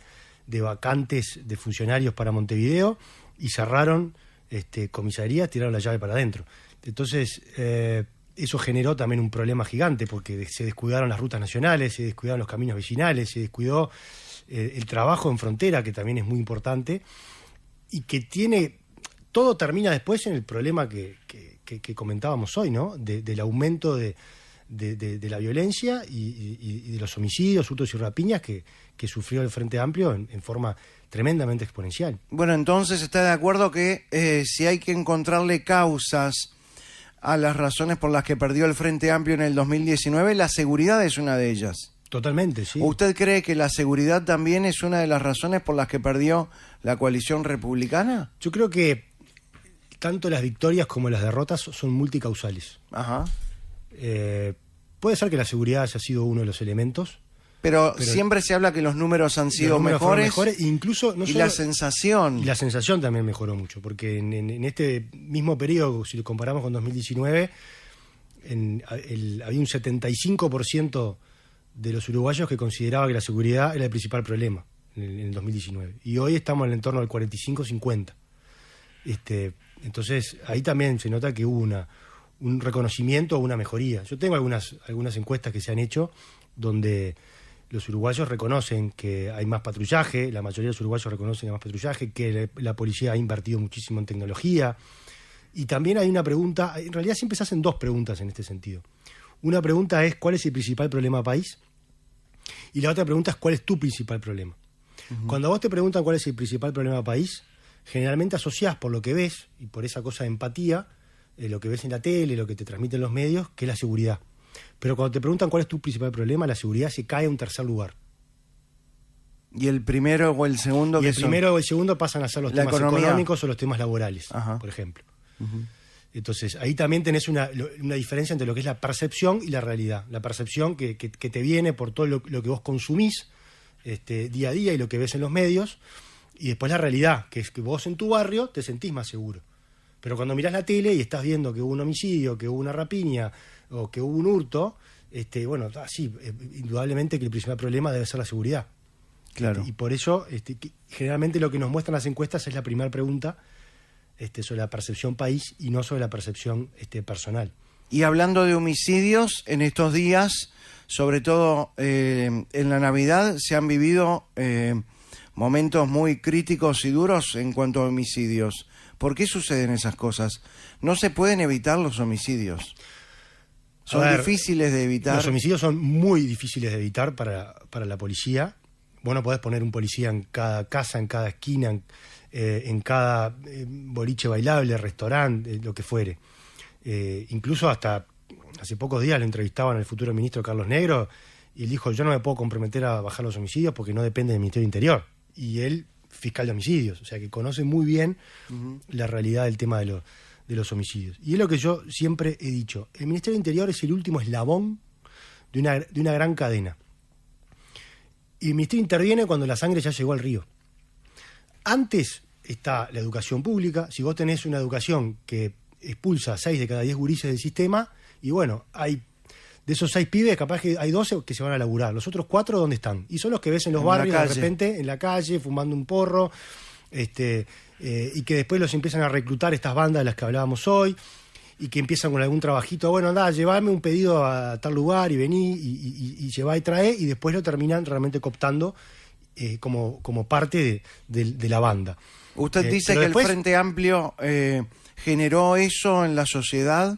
vacantes de funcionarios para Montevideo y cerraron comisarías, tiraron la llave para adentro. Entonces, eso generó también un problema gigante, porque se descuidaron las rutas nacionales, se descuidaron los caminos vecinales, se descuidó el trabajo en frontera, que también es muy importante, y que todo termina después en el problema que comentábamos hoy, ¿no? Del aumento de la violencia y de los homicidios, hurtos y rapiñas que sufrió el Frente Amplio en forma tremendamente exponencial. Bueno, entonces está de acuerdo que si hay que encontrarle causas a las razones por las que perdió el Frente Amplio en el 2019, la seguridad es una de ellas. Totalmente, sí. ¿Usted cree que la seguridad también es una de las razones por las que perdió la coalición republicana? Yo creo que tanto las victorias como las derrotas son multicausales. Ajá. Puede ser que la seguridad haya sido uno de los elementos. Pero siempre se habla que los números han sido Los números fueron mejores, incluso no y solo- la sensación. Y la sensación también mejoró mucho, porque en este mismo periodo, si lo comparamos con 2019, había un 75% de los uruguayos que consideraba que la seguridad era el principal problema en el 2019. Y hoy estamos en el entorno del 45-50. Entonces, ahí también se nota que hubo un reconocimiento o una mejoría. Yo tengo algunas encuestas que se han hecho donde los uruguayos reconocen que hay más patrullaje, la mayoría de los uruguayos reconocen que hay más patrullaje, que la policía ha invertido muchísimo en tecnología. Y también hay una pregunta, en realidad siempre se hacen dos preguntas en este sentido. Una pregunta es ¿cuál es el principal problema país? Y la otra pregunta es ¿cuál es tu principal problema? Cuando a vos te preguntan cuál es el principal problema país, generalmente asociás por lo que ves y por esa cosa de empatía, lo que ves en la tele, lo que te transmiten los medios, que es la seguridad. Pero cuando te preguntan cuál es tu principal problema, la seguridad se cae a un tercer lugar. ¿Y el primero o el segundo? Y el primero o el segundo pasan a ser los La temas economía. económicos o los temas laborales, Ajá. por ejemplo. Entonces, ahí también tenés una diferencia entre lo que es la percepción y la realidad. La percepción que te viene por todo lo que vos consumís día a día y lo que ves en los medios, y después la realidad, que es que vos en tu barrio te sentís más seguro. Pero cuando mirás la tele y estás viendo que hubo un homicidio, que hubo una rapiña o que hubo un hurto, sí, indudablemente que el principal problema debe ser la seguridad. Claro. Y por eso, generalmente lo que nos muestran las encuestas es la primera pregunta sobre la percepción país y no sobre la percepción personal. Y hablando de homicidios, en estos días, sobre todo en la Navidad, se han vivido momentos muy críticos y duros en cuanto a homicidios. ¿Por qué suceden esas cosas? No se pueden evitar los homicidios. Son difíciles de evitar. Los homicidios son muy difíciles de evitar para la policía. Vos no podés poner un policía en cada casa, en cada esquina, en cada boliche bailable, restaurante, lo que fuere. Incluso hasta hace pocos días lo entrevistaban al futuro ministro Carlos Negro y él dijo, yo no me puedo comprometer a bajar los homicidios porque no depende del Ministerio del Interior. Y él, fiscal de homicidios, o sea que conoce muy bien la realidad del tema de los homicidios. Y es lo que yo siempre he dicho, el Ministerio del Interior es el último eslabón de una gran cadena. Y el Ministerio interviene cuando la sangre ya llegó al río. Antes está la educación pública. Si vos tenés una educación que expulsa a 6 de cada 10 gurises del sistema, y bueno, de esos 6 pibes, capaz que hay 12 que se van a laburar. Los otros 4, ¿dónde están? Y son los que ves en los barrios, de repente, en la calle, fumando un porro, y que después los empiezan a reclutar estas bandas de las que hablábamos hoy, y que empiezan con algún trabajito, bueno, andá, llevame un pedido a tal lugar y vení, y llevá y trae, y después lo terminan realmente cooptando como parte de la banda. Usted dice pero que después, el Frente Amplio generó eso en la sociedad.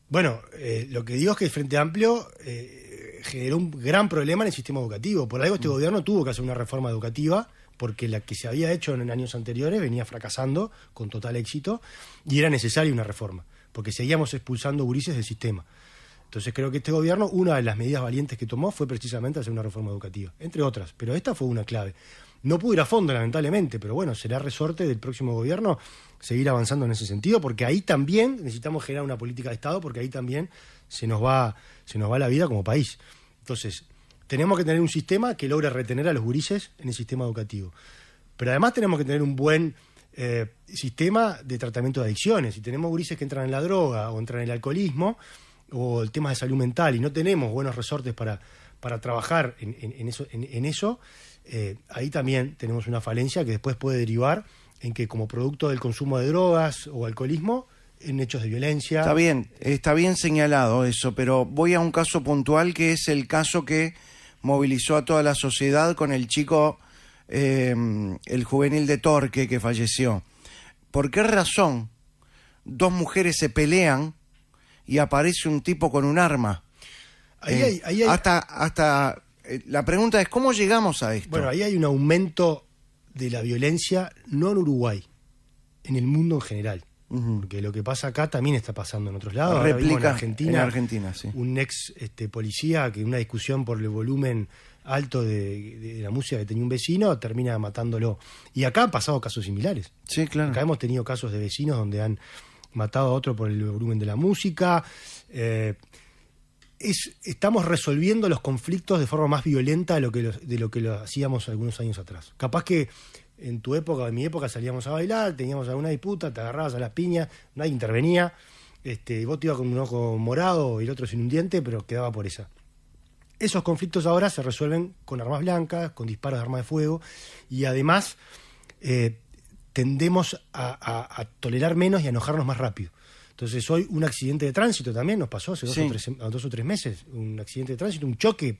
Bueno, lo que digo es que el Frente Amplio generó un gran problema en el sistema educativo. Por algo este gobierno tuvo que hacer una reforma educativa, porque la que se había hecho en años anteriores venía fracasando con total éxito, y era necesaria una reforma, porque seguíamos expulsando gurises del sistema. Entonces creo que este gobierno, una de las medidas valientes que tomó fue precisamente hacer una reforma educativa, entre otras, pero esta fue una clave. No pudo ir a fondo, lamentablemente, pero bueno, será resorte del próximo gobierno seguir avanzando en ese sentido, porque ahí también necesitamos generar una política de Estado, porque ahí también se nos va la vida como país. Entonces, tenemos que tener un sistema que logre retener a los gurises en el sistema educativo. Pero además tenemos que tener un buen sistema de tratamiento de adicciones. Si tenemos gurises que entran en la droga o entran en el alcoholismo o el tema de salud mental y no tenemos buenos resortes para trabajar en eso, ahí también tenemos una falencia que después puede derivar en que como producto del consumo de drogas o alcoholismo en hechos de violencia. Está bien señalado eso, pero voy a un caso puntual que es el caso que movilizó a toda la sociedad con el chico, el juvenil de Torque que falleció. ¿Por qué razón 2 mujeres se pelean y aparece un tipo con un arma? Ahí hay... La pregunta es, ¿cómo llegamos a esto? Bueno, ahí hay un aumento de la violencia, no en Uruguay, en el mundo en general. Porque lo que pasa acá también está pasando en otros lados. Ahora vimos en Argentina, sí. Un ex policía que en una discusión por el volumen alto de la música que tenía un vecino, termina matándolo. Y acá han pasado casos similares. Sí, claro. Acá hemos tenido casos de vecinos donde han matado a otro por el volumen de la música. Estamos resolviendo los conflictos de forma más violenta de lo que lo hacíamos algunos años atrás. Capaz que en tu época o en mi época salíamos a bailar, teníamos alguna disputa, te agarrabas a las piñas, nadie intervenía, y vos te ibas con un ojo morado y el otro sin un diente, pero quedaba por esa. Esos conflictos ahora se resuelven con armas blancas, con disparos de armas de fuego, y además tendemos a tolerar menos y a enojarnos más rápido. Entonces hoy un accidente de tránsito también nos pasó hace 2 o 3 meses, un accidente de tránsito, un choque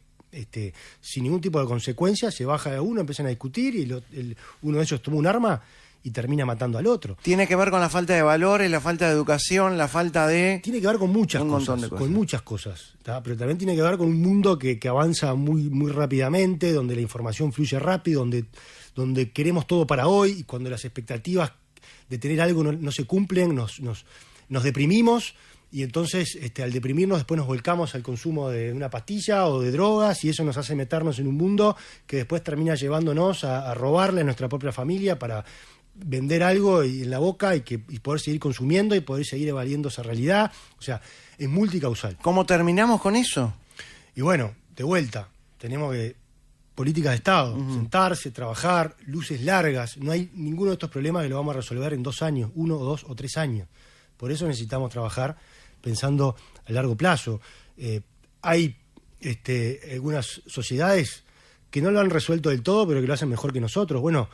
sin ningún tipo de consecuencia, se baja de uno, empiezan a discutir y uno de ellos toma un arma y termina matando al otro. Tiene que ver con la falta de valores, la falta de educación, la falta de... Tiene que ver con muchas cosas, con muchas cosas, ¿tá? Pero también tiene que ver con un mundo que avanza muy, muy rápidamente, donde la información fluye rápido, donde queremos todo para hoy, y cuando las expectativas de tener algo no se cumplen, nos deprimimos, y entonces al deprimirnos después nos volcamos al consumo de una pastilla o de drogas, y eso nos hace meternos en un mundo que después termina llevándonos a robarle a nuestra propia familia para vender algo en la boca y poder seguir consumiendo y poder seguir evadiendo esa realidad. O sea, es multicausal. ¿Cómo terminamos con eso? Y bueno, de vuelta, tenemos que políticas de Estado, sentarse, trabajar, luces largas. No hay ninguno de estos problemas que lo vamos a resolver en 2 años, 1 o 2 o 3 años. Por eso necesitamos trabajar pensando a largo plazo. Hay algunas sociedades que no lo han resuelto del todo, pero que lo hacen mejor que nosotros. Bueno,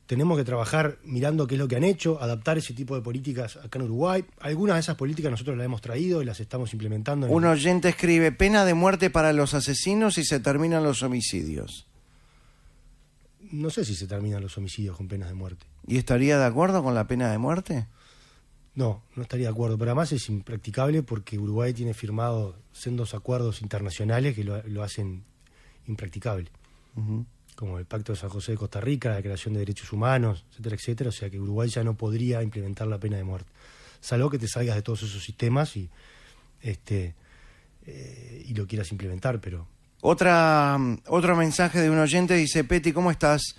tenemos que trabajar mirando qué es lo que han hecho, adaptar ese tipo de políticas acá en Uruguay. Algunas de esas políticas nosotros las hemos traído y las estamos implementando. Un oyente escribe: pena de muerte para los asesinos y se terminan los homicidios. No sé si se terminan los homicidios con penas de muerte. ¿Y estaría de acuerdo con la pena de muerte? No estaría de acuerdo, pero además es impracticable porque Uruguay tiene firmado sendos acuerdos internacionales que lo hacen impracticable. Como el Pacto de San José de Costa Rica, la Declaración de Derechos Humanos, etcétera, etcétera. O sea que Uruguay ya no podría implementar la pena de muerte. Salvo que te salgas de todos esos sistemas y lo quieras implementar, pero... Otro mensaje de un oyente dice: Peti, ¿cómo estás?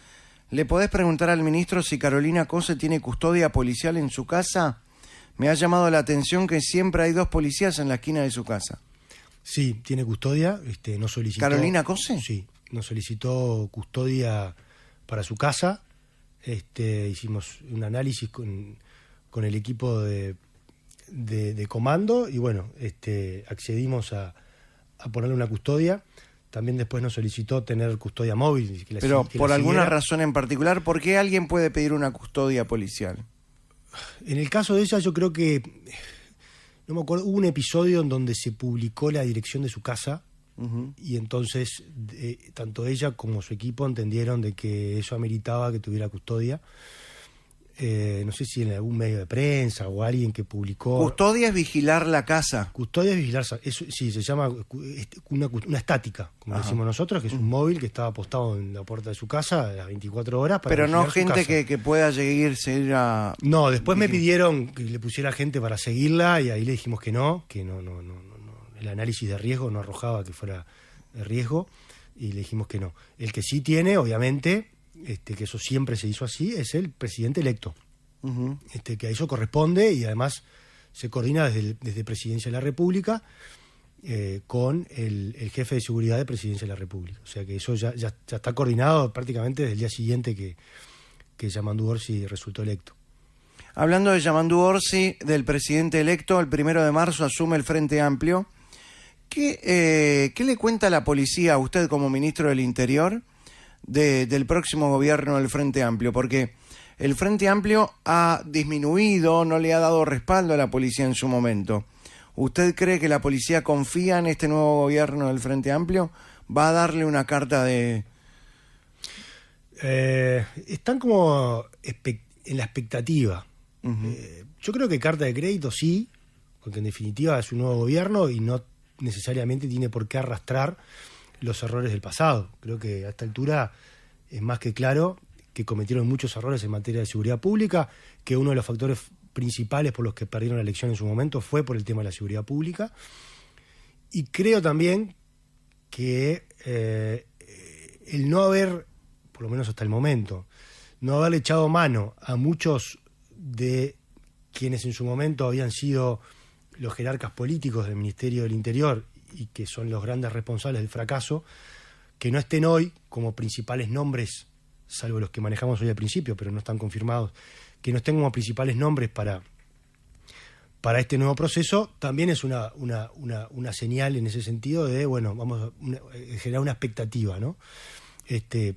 ¿Le podés preguntar al ministro si Carolina Cose tiene custodia policial en su casa? Me ha llamado la atención que siempre hay 2 policías en la esquina de su casa. Sí, tiene custodia, no solicitó... ¿Carolina Cose? Sí, nos solicitó custodia para su casa. Hicimos un análisis con el equipo de comando y bueno, accedimos a ponerle una custodia. También después nos solicitó tener custodia móvil. Pero por alguna razón en particular, ¿por qué alguien puede pedir una custodia policial? En el caso de ella, yo creo que, no me acuerdo, hubo un episodio en donde se publicó la dirección de su casa. Y entonces tanto ella como su equipo entendieron de que eso ameritaba que tuviera custodia. No sé si en algún medio de prensa o alguien que publicó... Custodia es vigilar la casa. Custodia es vigilar, eso, sí, se llama una estática, como decimos nosotros, que es un móvil que estaba apostado en la puerta de su casa a las 24 horas para pero no vigilar gente su casa. que pueda seguir a... No, después me pidieron que le pusiera gente para seguirla y ahí le dijimos que no, el análisis de riesgo no arrojaba que fuera de riesgo y le dijimos que no. El que sí tiene, obviamente, que eso siempre se hizo así, es el presidente electo, que a eso corresponde y además se coordina desde Presidencia de la República con el jefe de seguridad de Presidencia de la República. O sea que eso ya está coordinado prácticamente desde el día siguiente que Yamandu Orsi resultó electo. Hablando de Yamandu Orsi, del presidente electo, el 1 de marzo asume el Frente Amplio. ¿Qué le cuenta la policía a usted como ministro del Interior del próximo gobierno del Frente Amplio? Porque el Frente Amplio ha disminuido, no le ha dado respaldo a la policía en su momento. ¿Usted cree que la policía confía en este nuevo gobierno del Frente Amplio? ¿Va a darle una carta de...? Están como en la expectativa. Yo creo que carta de crédito sí, porque en definitiva es un nuevo gobierno y no necesariamente tiene por qué arrastrar los errores del pasado. Creo que a esta altura es más que claro que cometieron muchos errores en materia de seguridad pública, que uno de los factores principales por los que perdieron la elección en su momento fue por el tema de la seguridad pública. Y creo también que el no haber, por lo menos hasta el momento, no haberle echado mano a muchos de quienes en su momento habían sido los jerarcas políticos del Ministerio del Interior y que son los grandes responsables del fracaso, que no estén hoy como principales nombres, salvo los que manejamos hoy al principio, pero no están confirmados, que no estén como principales nombres para este nuevo proceso, también es una señal en ese sentido de, bueno, vamos a generar una expectativa, ¿no?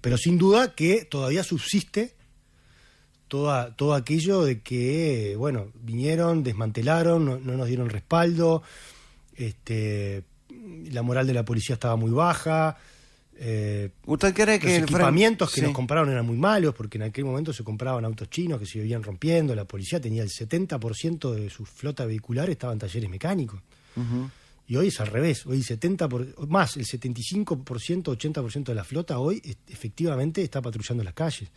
Pero sin duda que todavía subsiste todo aquello de que, bueno, vinieron, desmantelaron, no nos dieron respaldo, la moral de la policía estaba muy baja. ¿Usted cree que los equipamientos que sí. nos compraron eran muy malos, porque en aquel momento se compraban autos chinos que se vivían rompiendo, la policía tenía el 70% de su flota vehicular estaba en talleres mecánicos. Uh-huh. Y hoy es al revés, hoy el 75%, 80% de la flota hoy efectivamente está patrullando las calles.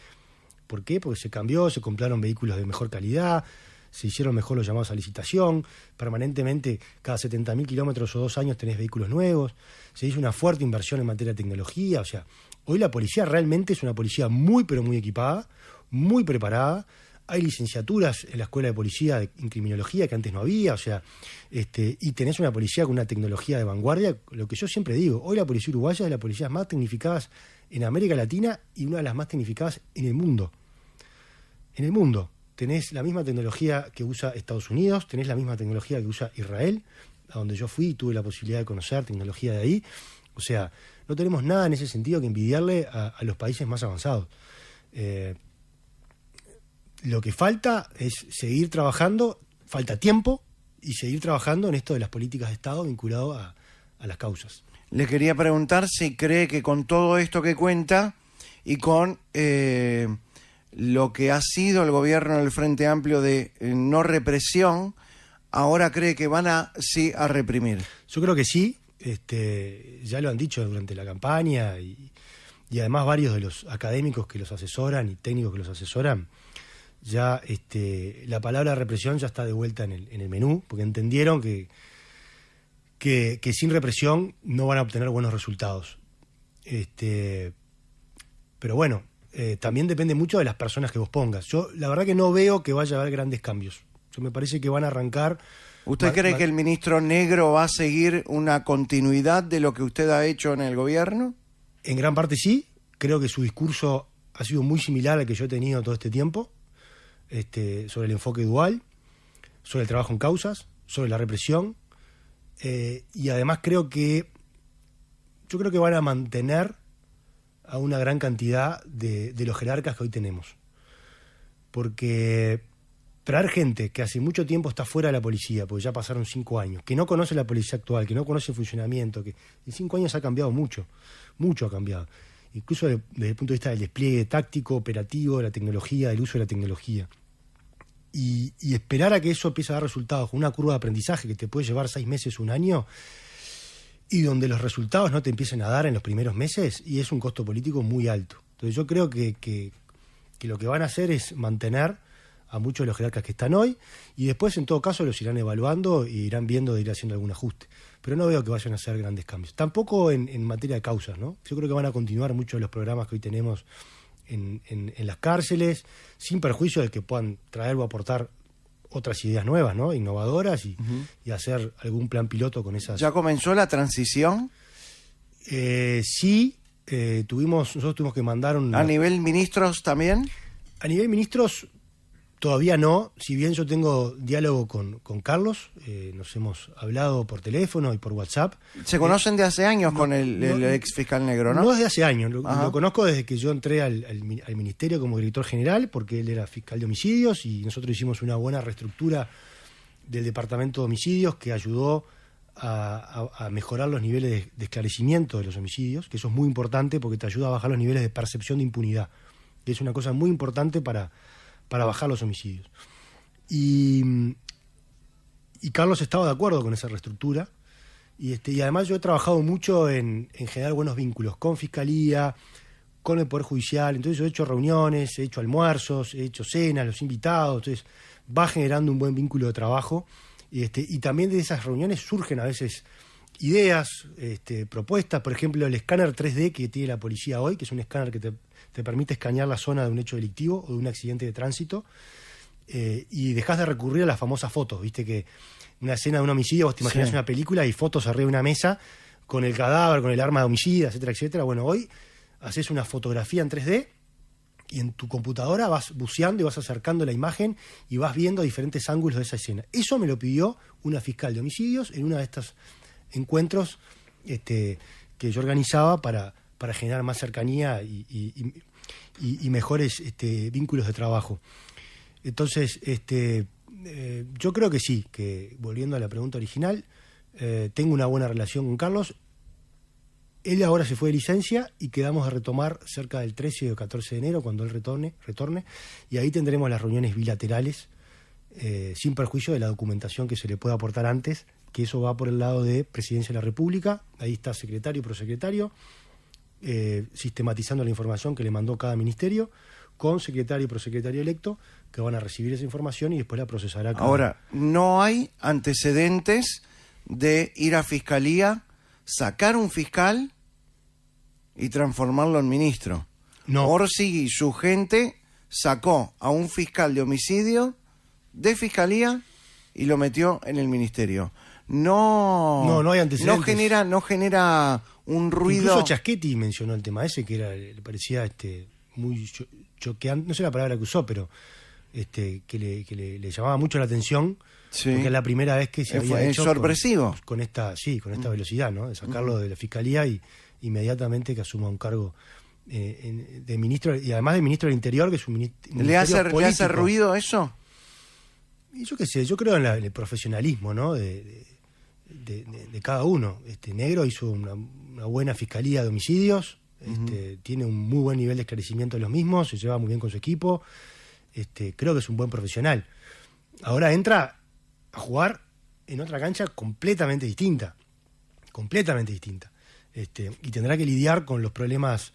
¿Por qué? Porque se cambió, se compraron vehículos de mejor calidad, se hicieron mejor los llamados a licitación, permanentemente cada 70.000 kilómetros o 2 años tenés vehículos nuevos, se hizo una fuerte inversión en materia de tecnología, o sea, hoy la policía realmente es una policía muy pero muy equipada, muy preparada, hay licenciaturas en la escuela de policía en criminología que antes no había, o sea, y tenés una policía con una tecnología de vanguardia, lo que yo siempre digo, hoy la policía uruguaya es de las policías más tecnificadas en América Latina y una de las más tecnificadas en el mundo. En el mundo. Tenés la misma tecnología que usa Estados Unidos, tenés la misma tecnología que usa Israel, a donde yo fui y tuve la posibilidad de conocer tecnología de ahí. O sea, no tenemos nada en ese sentido que envidiarle a los países más avanzados. Lo que falta es seguir trabajando, falta tiempo, y seguir trabajando en esto de las políticas de Estado vinculado a las causas. Le quería preguntar si cree que con todo esto que cuenta y con lo que ha sido el gobierno del Frente Amplio de no represión, ahora cree que van a reprimir. Yo creo que sí, ya lo han dicho durante la campaña y además varios de los académicos que los asesoran y técnicos que los asesoran, ya la palabra represión ya está de vuelta en el menú, porque entendieron que sin represión no van a obtener buenos resultados. Pero bueno, también depende mucho de las personas que vos pongas. Yo la verdad que no veo que vaya a haber grandes cambios. Yo me parece que van a arrancar... ¿Usted cree que el ministro Negro va a seguir una continuidad de lo que usted ha hecho en el gobierno? En gran parte sí. Creo que su discurso ha sido muy similar al que yo he tenido todo este tiempo, sobre el enfoque dual, sobre el trabajo en causas, sobre la represión. Y además yo creo que van a mantener a una gran cantidad de los jerarcas que hoy tenemos. Porque traer gente que hace mucho tiempo está fuera de la policía, porque ya pasaron 5 años, que no conoce la policía actual, que no conoce el funcionamiento, que en 5 años ha cambiado mucho ha cambiado. Incluso desde el punto de vista del despliegue táctico, operativo, de la tecnología, del uso de la tecnología. Y esperar a que eso empiece a dar resultados con una curva de aprendizaje que te puede llevar 6 meses, 1 año, y donde los resultados no te empiecen a dar en los primeros meses, y es un costo político muy alto. Entonces yo creo que lo que van a hacer es mantener a muchos de los jerarcas que están hoy, y después en todo caso los irán evaluando y irán viendo de ir haciendo algún ajuste. Pero no veo que vayan a hacer grandes cambios. Tampoco en materia de causas, ¿no? Yo creo que van a continuar muchos de los programas que hoy tenemos en las cárceles, sin perjuicio de que puedan traer o aportar otras ideas nuevas, ¿no? Innovadoras y hacer algún plan piloto con esas. ¿Ya comenzó la transición? Sí, nosotros tuvimos que mandar ¿A nivel ministros también? A nivel ministros todavía no, si bien yo tengo diálogo con Carlos, nos hemos hablado por teléfono y por WhatsApp. ¿Se conocen de hace años con el ex fiscal Negro, no? No desde hace años, lo conozco desde que yo entré al ministerio como director general, porque él era fiscal de homicidios y nosotros hicimos una buena reestructura del departamento de homicidios que ayudó a mejorar los niveles de esclarecimiento de los homicidios, que eso es muy importante porque te ayuda a bajar los niveles de percepción de impunidad, que es una cosa muy importante para bajar los homicidios. Y Carlos estaba de acuerdo con esa reestructura, y además yo he trabajado mucho en generar buenos vínculos con Fiscalía, con el Poder Judicial. Entonces yo he hecho reuniones, he hecho almuerzos, he hecho cenas, los invitados, entonces va generando un buen vínculo de trabajo, y también de esas reuniones surgen a veces ideas, propuestas. Por ejemplo, el escáner 3D que tiene la policía hoy, que es un escáner que te permite escanear la zona de un hecho delictivo o de un accidente de tránsito, y dejás de recurrir a las famosas fotos. Viste que una escena de un homicidio, vos te imaginás una película y fotos arriba de una mesa con el cadáver, con el arma de homicida, etcétera, etcétera. Bueno, hoy haces una fotografía en 3D y en tu computadora vas buceando y vas acercando la imagen y vas viendo diferentes ángulos de esa escena. Eso me lo pidió una fiscal de homicidios en uno de estos encuentros que yo organizaba para generar más cercanía y mejores vínculos de trabajo. Entonces, yo creo que sí, que volviendo a la pregunta original, tengo una buena relación con Carlos. Él ahora se fue de licencia y quedamos de retomar cerca del 13 o 14 de enero, cuando él retorne, y ahí tendremos las reuniones bilaterales, sin perjuicio de la documentación que se le pueda aportar antes, que eso va por el lado de Presidencia de la República. Ahí está secretario y prosecretario, sistematizando la información que le mandó cada ministerio, con secretario y prosecretario electo, que van a recibir esa información y después la procesará cada... Ahora, no hay antecedentes de ir a Fiscalía, sacar un fiscal y transformarlo en ministro. No. Orsi y su gente sacó a un fiscal de homicidio de Fiscalía y lo metió en el ministerio. No hay antecedentes. No genera un ruido. Incluso Chaschetti mencionó el tema ese, que le parecía muy choqueante, no sé la palabra que usó, pero que le llamaba mucho la atención, sí, porque es la primera vez que se había hecho sorpresivo con esta velocidad, ¿no? De sacarlo de la Fiscalía y inmediatamente que asuma un cargo de ministro, y además de ministro del Interior, que es un ministerio ¿Le hace político. ruido eso? Y yo qué sé, yo creo en el profesionalismo, ¿no? de cada uno. Negro hizo una buena fiscalía de homicidios, tiene un muy buen nivel de esclarecimiento de los mismos, se lleva muy bien con su equipo, creo que es un buen profesional. Ahora entra a jugar en otra cancha completamente distinta, y tendrá que lidiar con los problemas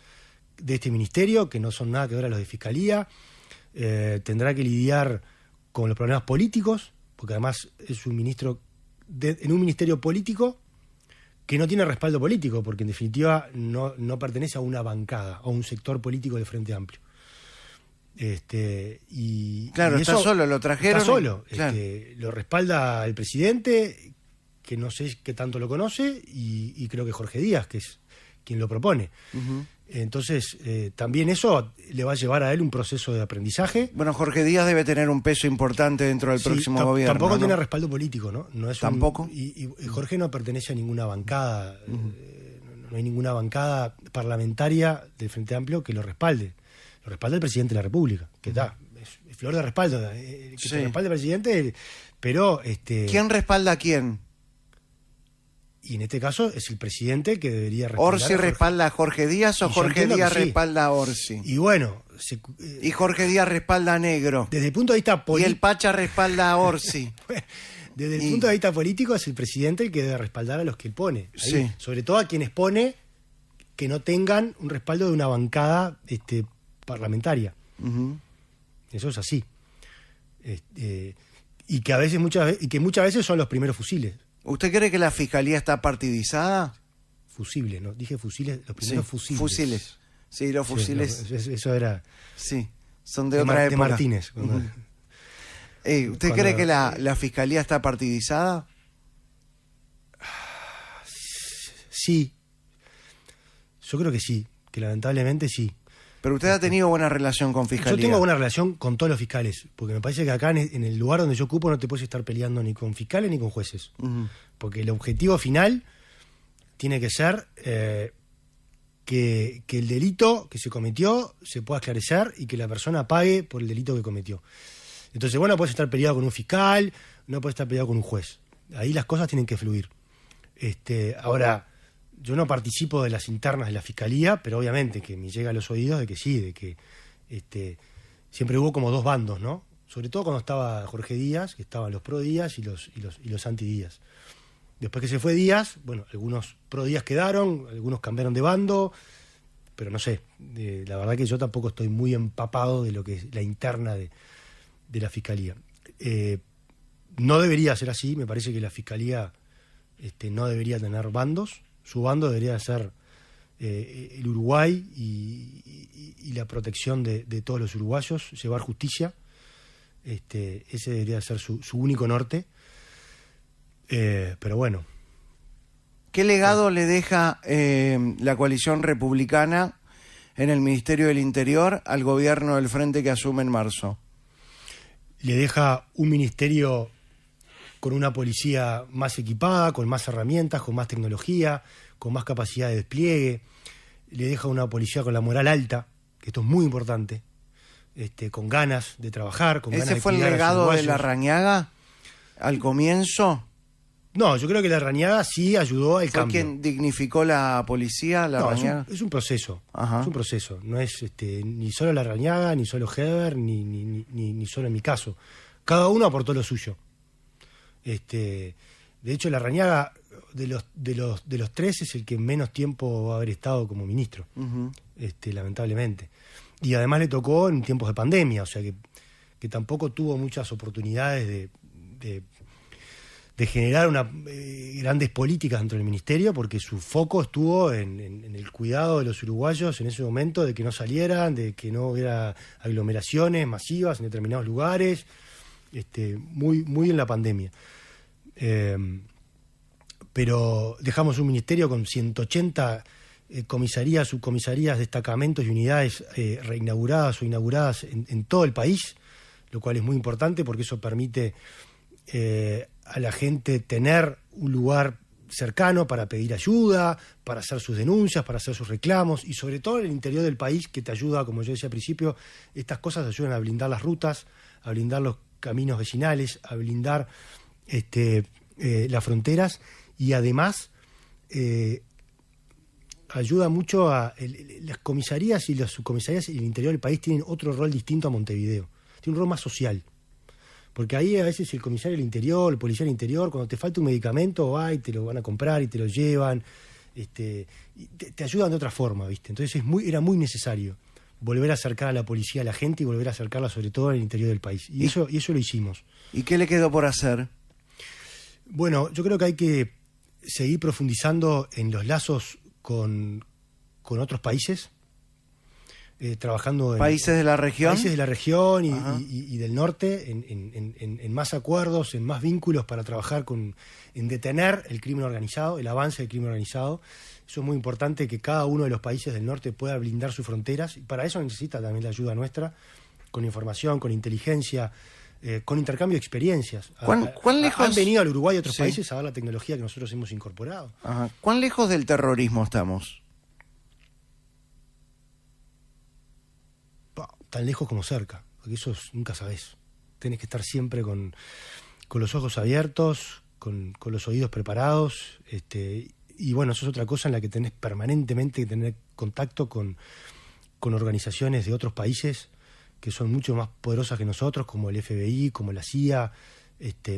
de este ministerio, que no son nada que ver a los de Fiscalía, tendrá que lidiar con los problemas políticos, porque además es un ministro en un ministerio político que no tiene respaldo político, porque en definitiva no pertenece a una bancada, a un sector político del Frente Amplio. Claro, y está eso, solo, lo trajeron. Está solo. Claro. Lo respalda el presidente, que no sé qué tanto lo conoce, y creo que Jorge Díaz, que es quien lo propone. Uh-huh. Entonces, también eso le va a llevar a él un proceso de aprendizaje. Bueno, Jorge Díaz debe tener un peso importante dentro del próximo gobierno. Tampoco ¿no? tiene respaldo político, ¿no? No es ¿Tampoco? Y Jorge no pertenece a ninguna bancada, no hay ninguna bancada parlamentaria del Frente Amplio que lo respalde. Lo respalda el presidente de la República, que está, es flor de respaldo, que sí, se respalde el presidente, pero... ¿Quién respalda a quién? Y en este caso es el presidente que debería respaldar. ¿Orsi respalda a Jorge Díaz o Jorge Díaz respalda a Orsi? Y bueno... y Jorge Díaz respalda a Negro. Desde el punto de vista político... Y el Pacha respalda a Orsi. Desde el punto de vista político es el presidente el que debe respaldar a los que él pone. Ahí, sí. Sobre todo a quienes pone que no tengan un respaldo de una bancada parlamentaria. Uh-huh. Eso es así. Y que muchas veces son los primeros fusiles. ¿Usted cree que la Fiscalía está partidizada? Fusibles, ¿no? Dije fusiles, los primeros fusiles. Fusiles. Sí, los fusiles. Sí, eso era... Sí, son de otra época. De Martínez. ¿Usted cree que la Fiscalía está partidizada? Sí. Yo creo que sí, que lamentablemente sí. Pero usted ha tenido buena relación con Fiscalía. Yo tengo buena relación con todos los fiscales, porque me parece que acá en el lugar donde yo ocupo no te puedes estar peleando ni con fiscales ni con jueces. Uh-huh. Porque el objetivo final tiene que ser que el delito que se cometió se pueda esclarecer y que la persona pague por el delito que cometió. Entonces, bueno, no puedes estar peleado con un fiscal, no puedes estar peleado con un juez. Ahí las cosas tienen que fluir. Ahora, yo no participo de las internas de la Fiscalía, pero obviamente que me llega a los oídos de que sí, de que siempre hubo como dos bandos, ¿no? Sobre todo cuando estaba Jorge Díaz, que estaban los pro Díaz y los anti Díaz. Después que se fue Díaz, bueno, algunos pro Díaz quedaron, algunos cambiaron de bando, pero no sé, la verdad que yo tampoco estoy muy empapado de lo que es la interna de la Fiscalía. No debería ser así, me parece que la Fiscalía no debería tener bandos. Su bando debería ser el Uruguay y la protección de todos los uruguayos, llevar justicia. Ese debería ser su único norte. Pero bueno. ¿Qué legado le deja la coalición republicana en el Ministerio del Interior al gobierno del Frente que asume en marzo? Le deja un ministerio con una policía más equipada, con más herramientas, con más tecnología, con más capacidad de despliegue. Le deja una policía con la moral alta, que esto es muy importante, con ganas de trabajar, con ganas de ¿Ese fue el cuidar a sus legado de uruguayos. Larrañaga al comienzo? No, yo creo que Larrañaga sí ayudó al ¿Fue cambio. quien dignificó la policía, No, Larrañaga? es un proceso. Ajá. Es un proceso. No es ni solo Larrañaga, ni solo Heber, ni solo en mi caso. Cada uno aportó lo suyo. De hecho, Larrañaga, de los tres, es el que menos tiempo va a haber estado como ministro. Ujú. Lamentablemente. Y además le tocó en tiempos de pandemia, o sea que tampoco tuvo muchas oportunidades de generar grandes políticas dentro del ministerio, porque su foco estuvo en el cuidado de los uruguayos en ese momento, de que no salieran, de que no hubiera aglomeraciones masivas en determinados lugares, muy en la pandemia. Pero dejamos un ministerio con 180 comisarías, subcomisarías, destacamentos y unidades reinauguradas o inauguradas en todo el país, lo cual es muy importante porque eso permite a la gente tener un lugar cercano para pedir ayuda, para hacer sus denuncias, para hacer sus reclamos, y sobre todo en el interior del país, que te ayuda, como yo decía al principio, estas cosas ayudan a blindar las rutas, a blindar los caminos vecinales, a blindar las fronteras, y además ayuda mucho a las comisarías y las subcomisarías en el interior del país tienen otro rol distinto a Montevideo, tiene un rol más social. Porque ahí a veces el comisario del interior, el policía del interior, cuando te falta un medicamento, va y te lo van a comprar y te lo llevan, y te ayudan de otra forma, ¿viste? Entonces era muy necesario volver a acercar a la policía a la gente y volver a acercarla sobre todo al interior del país. Y eso lo hicimos. ¿Y qué le quedó por hacer? Bueno, yo creo que hay que seguir profundizando en los lazos con otros países, trabajando en ¿Países de la región? Países de la región Ajá. y del norte, en más acuerdos, en más vínculos para trabajar en detener el crimen organizado, el avance del crimen organizado. Eso es muy importante, que cada uno de los países del norte pueda blindar sus fronteras, y para eso necesita también la ayuda nuestra, con información, con inteligencia, con intercambio de experiencias. ¿Cuán lejos? Han venido al Uruguay y otros Sí. países a ver la tecnología que nosotros hemos incorporado. Ajá. ¿Cuán lejos del terrorismo estamos? Tan lejos como cerca, porque eso nunca sabés. Tenés que estar siempre con los ojos abiertos, con los oídos preparados, y bueno, eso es otra cosa en la que tenés permanentemente que tener contacto con organizaciones de otros países que son mucho más poderosas que nosotros, como el FBI, como la CIA,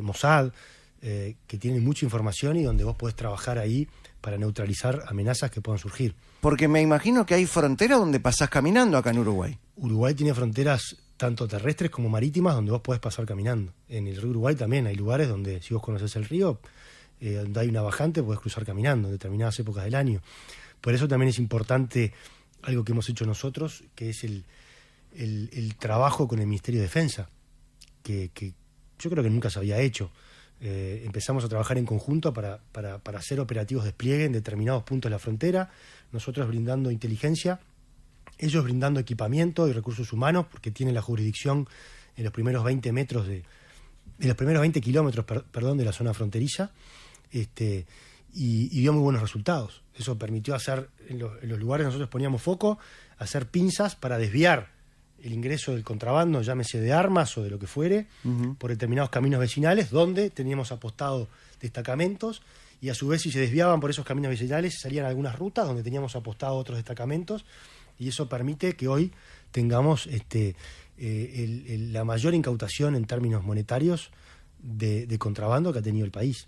Mossad, que tienen mucha información y donde vos podés trabajar ahí para neutralizar amenazas que puedan surgir. Porque me imagino que hay fronteras donde pasás caminando acá en Uruguay. Uruguay tiene fronteras tanto terrestres como marítimas donde vos podés pasar caminando. En el río Uruguay también hay lugares donde, si vos conocés el río, donde hay una bajante, podés cruzar caminando en determinadas épocas del año. Por eso también es importante algo que hemos hecho nosotros, que es el trabajo con el Ministerio de Defensa, que yo creo que nunca se había hecho. Empezamos a trabajar en conjunto para hacer operativos de despliegue en determinados puntos de la frontera, nosotros brindando inteligencia, ellos brindando equipamiento y recursos humanos, porque tienen la jurisdicción en los primeros 20 metros en los primeros 20 kilómetros, de la zona fronteriza, y dio muy buenos resultados. Eso permitió hacer, en los lugares nosotros poníamos foco, hacer pinzas para desviar el ingreso del contrabando, llámese de armas o de lo que fuere, por determinados caminos vecinales, donde teníamos apostado destacamentos, y a su vez, si se desviaban por esos caminos vecinales, salían algunas rutas donde teníamos apostado otros destacamentos, y eso permite que hoy tengamos la mayor incautación en términos monetarios de contrabando que ha tenido el país.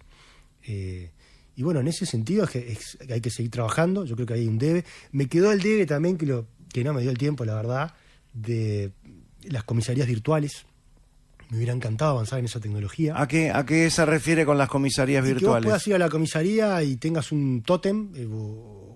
Y bueno, en ese sentido es que hay que seguir trabajando. Yo creo que hay un debe. Me quedó el debe también, que no me dio el tiempo, la verdad, de las comisarías virtuales. Me hubiera encantado avanzar en esa tecnología. ¿A qué se refiere con las comisarías Y que vos virtuales? puedas ir a la comisaría y tengas un tótem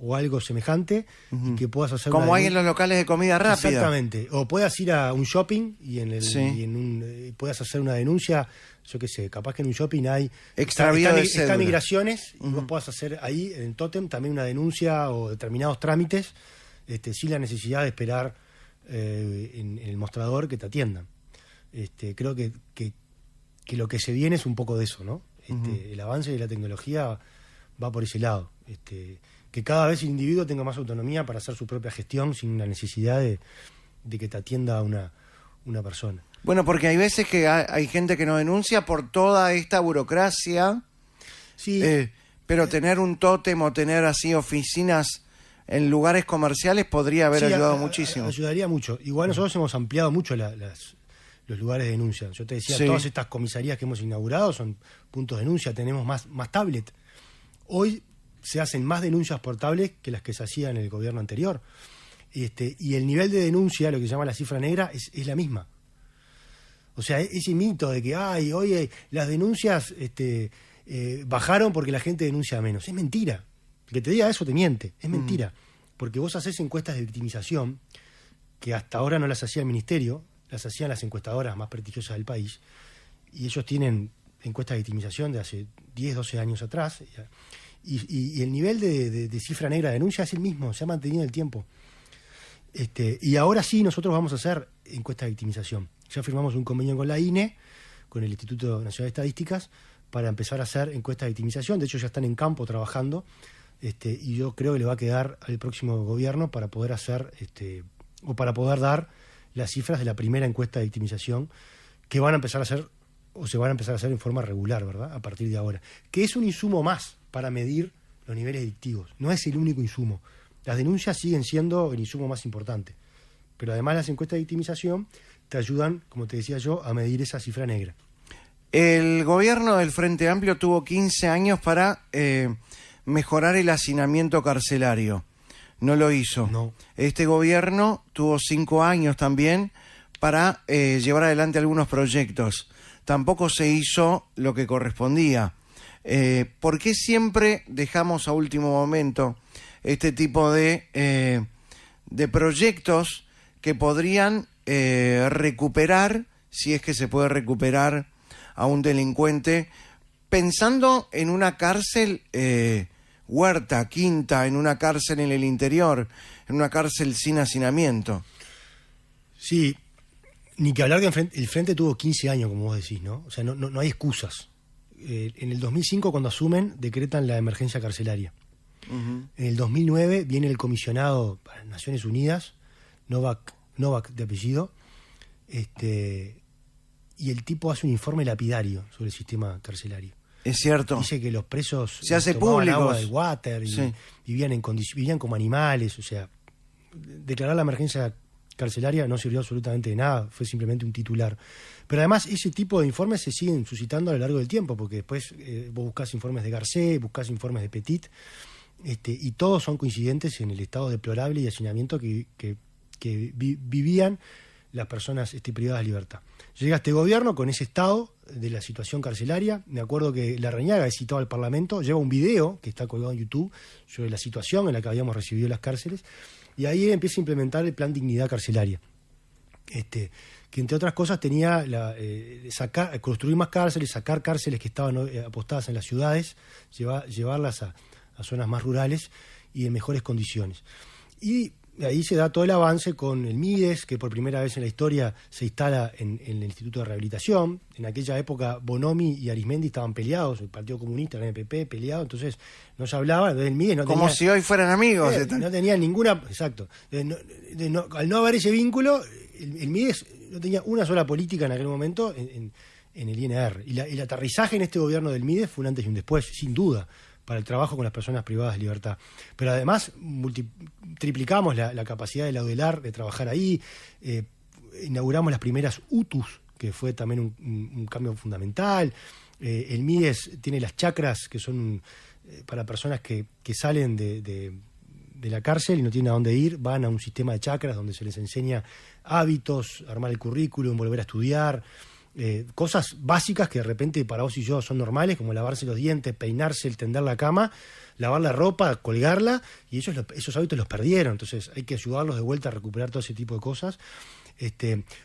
o algo semejante, y que puedas hacer Como una hay en los locales de comida rápida. Exactamente. O puedas ir a un shopping y Sí. puedas hacer una denuncia. Yo qué sé, capaz que en un shopping hay Extravío de está cédula. migraciones, y vos puedas hacer ahí en el tótem también una denuncia o determinados trámites, sin la necesidad de esperar en el mostrador que te atiendan. Creo que lo que se viene es un poco de eso, ¿no? El avance de la tecnología va por ese lado. Que cada vez el individuo tenga más autonomía para hacer su propia gestión sin la necesidad de que te atienda una persona. Bueno, porque hay veces que hay gente que no denuncia por toda esta burocracia, Sí, pero tener un tótem o tener así oficinas en lugares comerciales podría haber sí, ayudado muchísimo. Ayudaría mucho. Igual nosotros hemos ampliado mucho los lugares de denuncia. Yo te decía, Sí. todas estas comisarías que hemos inaugurado son puntos de denuncia, tenemos más tablet. Hoy se hacen más denuncias por tablet que las que se hacían en el gobierno anterior. Y el nivel de denuncia, lo que se llama la cifra negra, es la misma. O sea, ese mito de que, oye, las denuncias bajaron porque la gente denuncia menos. Es mentira. El que te diga eso te miente. Es mentira. Porque vos haces encuestas de victimización, que hasta ahora no las hacía el ministerio, las hacían las encuestadoras más prestigiosas del país, y ellos tienen encuestas de victimización de hace 10, 12 años atrás, y el nivel de cifra negra de denuncia es el mismo, se ha mantenido en el tiempo. Y ahora sí nosotros vamos a hacer encuestas de victimización. Ya firmamos un convenio con la INE, con el Instituto Nacional de Estadísticas, para empezar a hacer encuestas de victimización. De hecho, ya están en campo trabajando, y yo creo que le va a quedar al próximo gobierno para poder hacer, o para poder dar las cifras de la primera encuesta de victimización, que van a empezar a hacer, o se van a empezar a hacer en forma regular, ¿verdad?, a partir de ahora. Que es un insumo más para medir los niveles delictivos. No es el único insumo. Las denuncias siguen siendo el insumo más importante. Pero además las encuestas de victimización te ayudan, como te decía yo, a medir esa cifra negra. El gobierno del Frente Amplio tuvo 15 años para mejorar el hacinamiento carcelario. No lo hizo. No. Este gobierno tuvo 5 años también para llevar adelante algunos proyectos. Tampoco se hizo lo que correspondía. ¿Por qué siempre dejamos a último momento este tipo de proyectos que podrían recuperar, si es que se puede recuperar a un delincuente, pensando en una cárcel Huerta, Quinta, en una cárcel en el interior, en una cárcel sin hacinamiento? Sí, ni que hablar que el Frente tuvo 15 años, como vos decís, ¿no? O sea, no hay excusas. En el 2005, cuando asumen, decretan la emergencia carcelaria. En el 2009 viene el comisionado para Naciones Unidas, Novak de apellido, y el tipo hace un informe lapidario sobre el sistema carcelario. Es cierto. Dice que los presos Se hace tomaban público. agua del water y Sí. vivían como animales. O sea, declarar la emergencia carcelaria no sirvió absolutamente de nada, fue simplemente un titular. Pero además ese tipo de informes se siguen suscitando a lo largo del tiempo, porque después vos buscás informes de Garcés, buscás informes de Petit, y todos son coincidentes en el estado deplorable y de hacinamiento que vivían las personas privadas de libertad. Llega este gobierno con ese estado de la situación carcelaria. Me acuerdo que Larrañaga, citado al Parlamento, lleva un video que está colgado en YouTube sobre la situación en la que habíamos recibido las cárceles, y ahí empieza a implementar el plan Dignidad Carcelaria, que entre otras cosas tenía construir más cárceles, sacar cárceles que estaban apostadas en las ciudades, llevarlas a zonas más rurales y en mejores condiciones. Y ahí se da todo el avance con el MIDES, que por primera vez en la historia se instala en el Instituto de Rehabilitación. En aquella época Bonomi y Arismendi estaban peleados, el Partido Comunista, el NPP, peleado, entonces no se hablaba. Entonces el MIDES no Como tenía, si hoy fueran amigos. no tenía ninguna... Exacto. Al no haber ese vínculo, el MIDES no tenía una sola política en aquel momento en el INR. Y el aterrizaje en este gobierno del MIDES fue un antes y un después, sin duda, para el trabajo con las personas privadas de libertad. Pero además triplicamos la capacidad de la UDELAR de trabajar ahí, inauguramos las primeras UTUS, que fue también un cambio fundamental. El MIDES tiene las chacras, que son para personas que salen de la cárcel y no tienen a dónde ir, van a un sistema de chacras donde se les enseña hábitos, armar el currículum, volver a estudiar. cosas básicas que de repente para vos y yo son normales, como lavarse los dientes, peinarse, el tender la cama, lavar la ropa, colgarla, y ellos esos hábitos los perdieron. Entonces hay que ayudarlos de vuelta a recuperar todo ese tipo de cosas.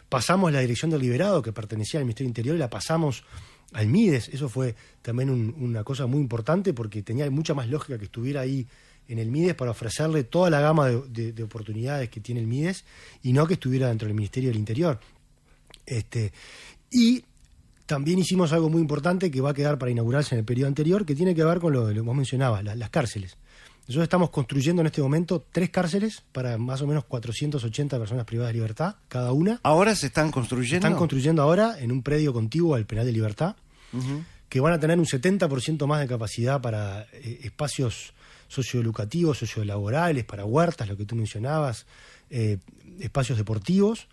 Pasamos la dirección del liberado, que pertenecía al Ministerio del Interior, y la pasamos al MIDES. Eso fue también una cosa muy importante, porque tenía mucha más lógica que estuviera ahí en el MIDES para ofrecerle toda la gama de oportunidades que tiene el MIDES, y no que estuviera dentro del Ministerio del Interior. Y también hicimos algo muy importante que va a quedar para inaugurarse en el periodo anterior, que tiene que ver con lo que vos mencionabas, las cárceles. Nosotros estamos construyendo en este momento 3 cárceles para más o menos 480 personas privadas de libertad, cada una. ¿Ahora se están construyendo? Están construyendo ahora en un predio contiguo al Penal de Libertad, que van a tener un 70% más de capacidad para espacios socioeducativos, sociolaborales, para huertas, lo que tú mencionabas, espacios deportivos,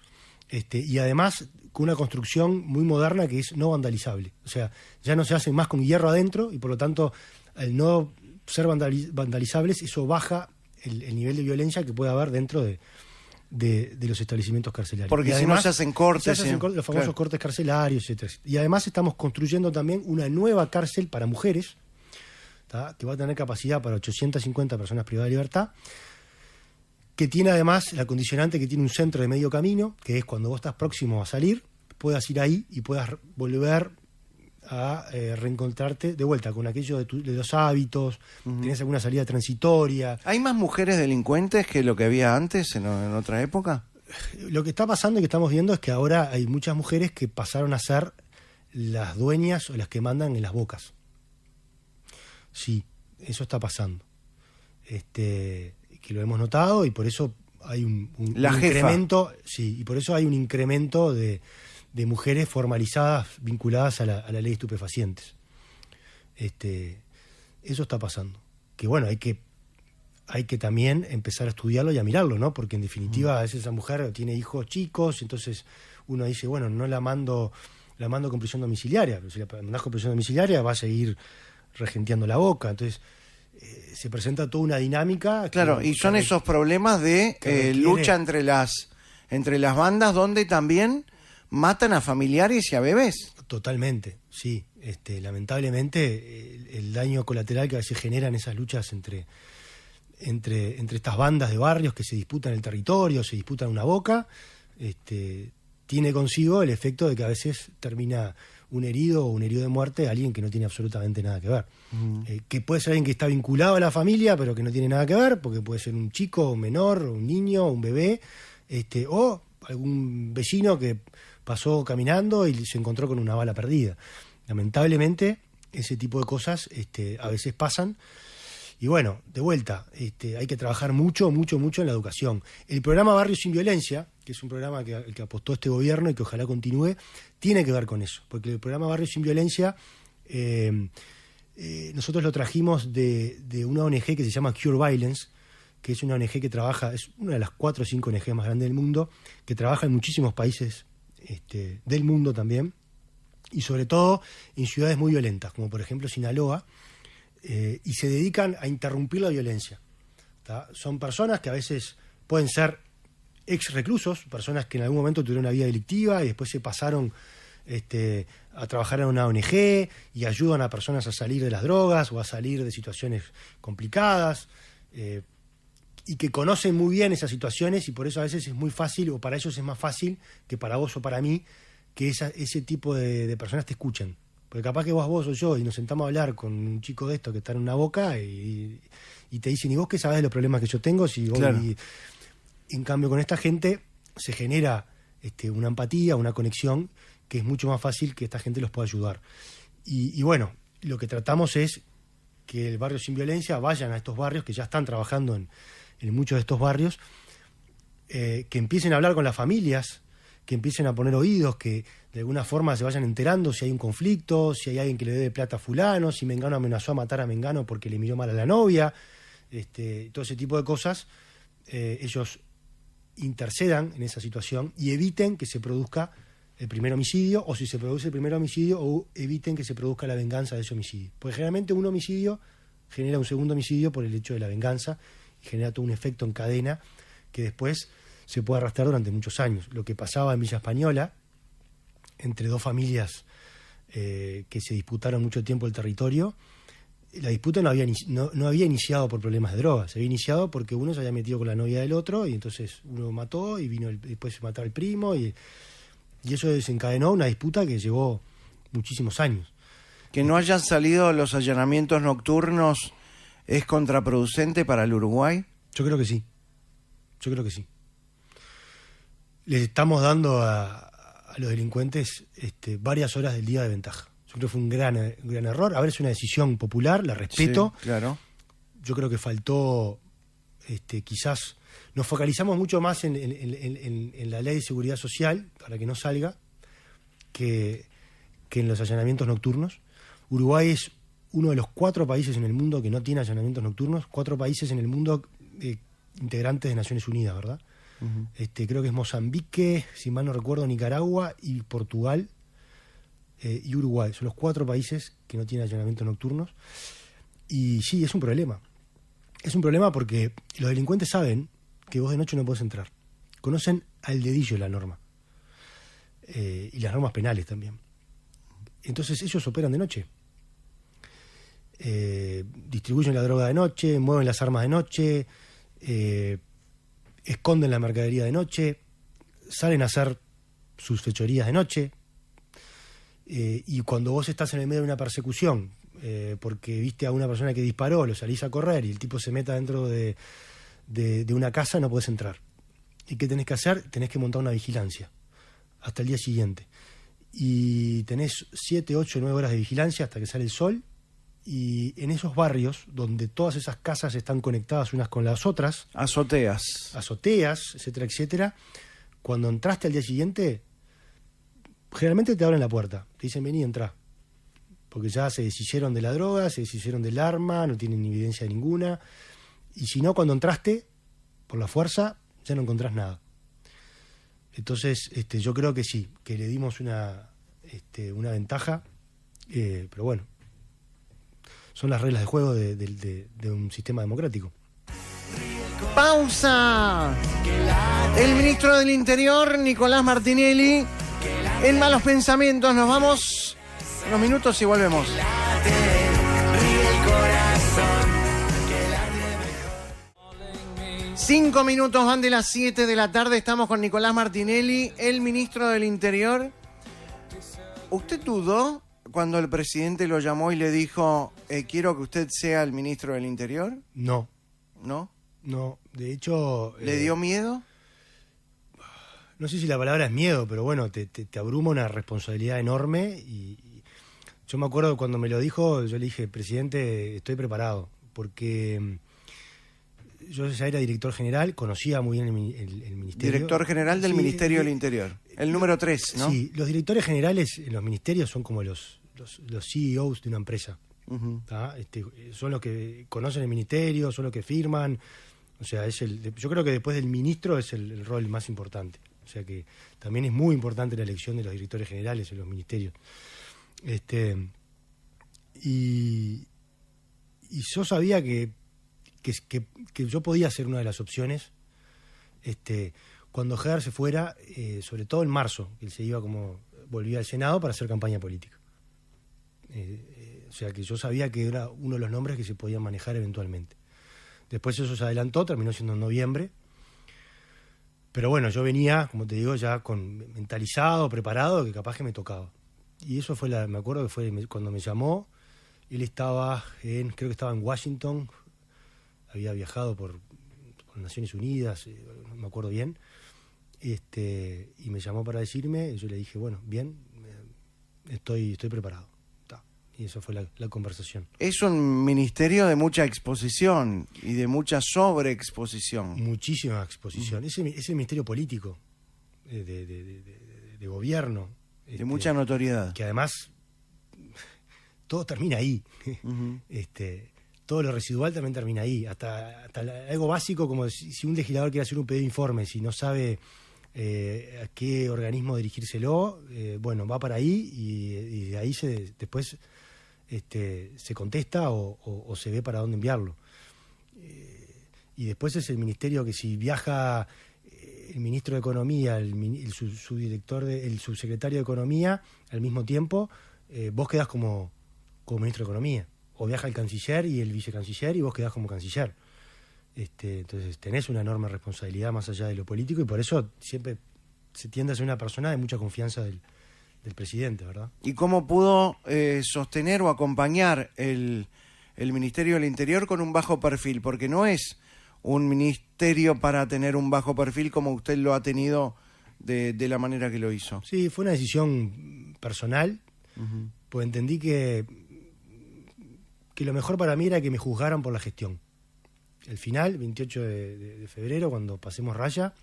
y además con una construcción muy moderna que es no vandalizable. O sea, ya no se hacen más con hierro adentro, y por lo tanto, al no ser vandalizables, eso baja el nivel de violencia que puede haber dentro de los establecimientos carcelarios. Porque si no se hacen cortes. Los famosos cortes carcelarios, etc. Y además estamos construyendo también una nueva cárcel para mujeres, ¿tá? Que va a tener capacidad para 850 personas privadas de libertad, que tiene además la condicionante que tiene un centro de medio camino, que es cuando vos estás próximo a salir, puedas ir ahí y puedas volver a reencontrarte de vuelta con aquello de los hábitos, tenés alguna salida transitoria. ¿Hay más mujeres delincuentes que lo que había antes, en otra época? Lo que está pasando y que estamos viendo es que ahora hay muchas mujeres que pasaron a ser las dueñas o las que mandan en las bocas. Sí, eso está pasando. Que lo hemos notado, y por eso hay un incremento. Sí, y por eso hay un incremento de mujeres formalizadas vinculadas a la ley de estupefacientes. Eso está pasando. Que bueno, hay que también empezar a estudiarlo y a mirarlo, ¿no? Porque en definitiva a veces esa mujer tiene hijos chicos, entonces uno dice, bueno, no la mando con prisión domiciliaria, pero si la mandás con prisión domiciliaria va a seguir regenteando la boca. Entonces se presenta toda una dinámica. Claro, y son esos problemas de lucha entre las bandas, donde también matan a familiares y a bebés. Totalmente, sí. Lamentablemente el daño colateral que a veces generan esas luchas entre estas bandas de barrios que se disputan el territorio, se disputan una boca, tiene consigo el efecto de que a veces termina un herido o un herido de muerte a alguien que no tiene absolutamente nada que ver. Que puede ser alguien que está vinculado a la familia, pero que no tiene nada que ver, porque puede ser un chico, un menor, un niño, un bebé, o algún vecino que pasó caminando y se encontró con una bala perdida. Lamentablemente, ese tipo de cosas a veces pasan. Y bueno, de vuelta, hay que trabajar mucho, mucho, mucho en la educación. El programa Barrios sin Violencia, que es un programa el que apostó este gobierno y que ojalá continúe, tiene que ver con eso. Porque el programa Barrios sin Violencia, nosotros lo trajimos de una ONG que se llama Cure Violence, que es una ONG que trabaja, es una de las 4 o 5 ONG más grandes del mundo, que trabaja en muchísimos países del mundo también, y sobre todo en ciudades muy violentas, como por ejemplo Sinaloa, y se dedican a interrumpir la violencia. ¿Tá? Son personas que a veces pueden ser ex reclusos, personas que en algún momento tuvieron una vida delictiva y después se pasaron a trabajar en una ONG y ayudan a personas a salir de las drogas o a salir de situaciones complicadas, y que conocen muy bien esas situaciones, y por eso a veces es muy fácil, o para ellos es más fácil que para vos o para mí, que ese tipo de personas te escuchen. Porque capaz que vos o yo, y nos sentamos a hablar con un chico de esto que está en una boca y te dicen, ¿y vos qué sabés de los problemas que yo tengo? Si vos, claro. En cambio, con esta gente se genera una empatía, una conexión, que es mucho más fácil que esta gente los pueda ayudar. Y bueno, lo que tratamos es que el Barrio Sin Violencia vayan a estos barrios, que ya están trabajando en muchos de estos barrios, que empiecen a hablar con las familias, que empiecen a poner oídos, que de alguna forma se vayan enterando si hay un conflicto, si hay alguien que le debe plata a fulano, si Mengano amenazó a matar a Mengano porque le miró mal a la novia, todo ese tipo de cosas. Ellos intercedan en esa situación y eviten que se produzca el primer homicidio, o si se produce el primer homicidio, o eviten que se produzca la venganza de ese homicidio. Porque generalmente un homicidio genera un segundo homicidio por el hecho de la venganza, y genera todo un efecto en cadena que después se puede arrastrar durante muchos años. Lo que pasaba en Villa Española, entre dos familias que se disputaron mucho tiempo el territorio. La disputa no había iniciado por problemas de drogas, se había iniciado porque uno se había metido con la novia del otro y entonces uno mató y después se mató al primo y eso desencadenó una disputa que llevó muchísimos años. Que no hayan salido los allanamientos nocturnos es contraproducente para el Uruguay. Yo creo que sí. Les estamos dando a los delincuentes varias horas del día de ventaja. Yo creo que fue un gran error. A ver, es una decisión popular, la respeto. Sí, claro. Yo creo que faltó, quizás, nos focalizamos mucho más en la ley de seguridad social, para que no salga, que en los allanamientos nocturnos. Uruguay es uno de los 4 países en el mundo que no tiene allanamientos nocturnos, 4 países en el mundo integrantes de Naciones Unidas, ¿verdad? Uh-huh. Creo que es Mozambique, si mal no recuerdo, Nicaragua y Portugal y Uruguay. Son los 4 países que no tienen allanamientos nocturnos. Y sí, es un problema. Es un problema porque los delincuentes saben que vos de noche no podés entrar. Conocen al dedillo la norma. Y las normas penales también. Entonces ellos operan de noche. Distribuyen la droga de noche, mueven las armas de noche, esconden la mercadería de noche, salen a hacer sus fechorías de noche. Y cuando vos estás en el medio de una persecución, porque viste a una persona que disparó, lo salís a correr y el tipo se meta dentro de una casa, no podés entrar. ¿Y qué tenés que hacer? Tenés que montar una vigilancia hasta el día siguiente. Y tenés 7, 8, 9 horas de vigilancia hasta que sale el sol. Y en esos barrios, donde todas esas casas están conectadas unas con las otras, azoteas, etcétera, etcétera, cuando entraste al día siguiente, generalmente te abren la puerta, te dicen vení, entrá, porque ya se deshicieron de la droga, se deshicieron del arma, no tienen evidencia ninguna, y si no, cuando entraste, por la fuerza, ya no encontrás nada. Entonces, yo creo que sí, que le dimos una ventaja, pero bueno, son las reglas de juego de un sistema democrático. ¡Pausa! El ministro del Interior, Nicolás Martinelli, en Malos Pensamientos. Nos vamos unos minutos y volvemos. 5 minutos van de las 7 de la tarde. Estamos con Nicolás Martinelli, el ministro del Interior. ¿Usted dudó cuando el presidente lo llamó y le dijo, quiero que usted sea el ministro del Interior? No. ¿No? No, de hecho... ¿Le dio miedo? No sé si la palabra es miedo, pero bueno, te abruma una responsabilidad enorme y yo me acuerdo cuando me lo dijo, yo le dije, presidente, estoy preparado, porque yo ya era director general, conocía muy bien el ministerio. Director general del Ministerio del Interior, el número 3, ¿no? Sí, los directores generales en los ministerios son como los CEOs de una empresa. Uh-huh. Son los que conocen el ministerio, son los que firman. O sea, yo creo que después del ministro es el rol más importante. O sea que también es muy importante la elección de los directores generales en los ministerios. Y yo sabía que yo podía ser una de las opciones cuando Heger se fuera, sobre todo en marzo, que él volvía al Senado para hacer campaña política. O sea que yo sabía que era uno de los nombres que se podían manejar eventualmente. Después eso se adelantó, terminó siendo en noviembre. Pero bueno, yo venía, como te digo, ya mentalizado, preparado, que capaz que me tocaba. Y eso fue me acuerdo que fue cuando me llamó, él estaba creo que estaba en Washington, había viajado por Naciones Unidas, no me acuerdo bien, y me llamó para decirme, y yo le dije, bueno, bien, estoy preparado. Y eso fue la conversación. Es un ministerio de mucha exposición y de mucha sobreexposición. Muchísima exposición. Es el ministerio político, de gobierno. De mucha notoriedad. Que además todo termina ahí. Uh-huh. Todo lo residual también termina ahí. Hasta algo básico como si un legislador quiere hacer un pedido de informe, si no sabe a qué organismo dirigírselo, bueno, va para ahí y de ahí después se contesta o se ve para dónde enviarlo. Y después es el ministerio que si viaja el ministro de Economía, el subsecretario de Economía, al mismo tiempo, vos quedás como ministro de Economía. O viaja el canciller y el vicecanciller y vos quedás como canciller. Entonces tenés una enorme responsabilidad más allá de lo político y por eso siempre se tiende a ser una persona de mucha confianza del presidente, ¿verdad? ¿Y cómo pudo sostener o acompañar el Ministerio del Interior con un bajo perfil? Porque no es un ministerio para tener un bajo perfil como usted lo ha tenido de la manera que lo hizo. Sí, fue una decisión personal, pues entendí que lo mejor para mí era que me juzgaran por la gestión. El final, 28 de febrero, cuando pasemos raya,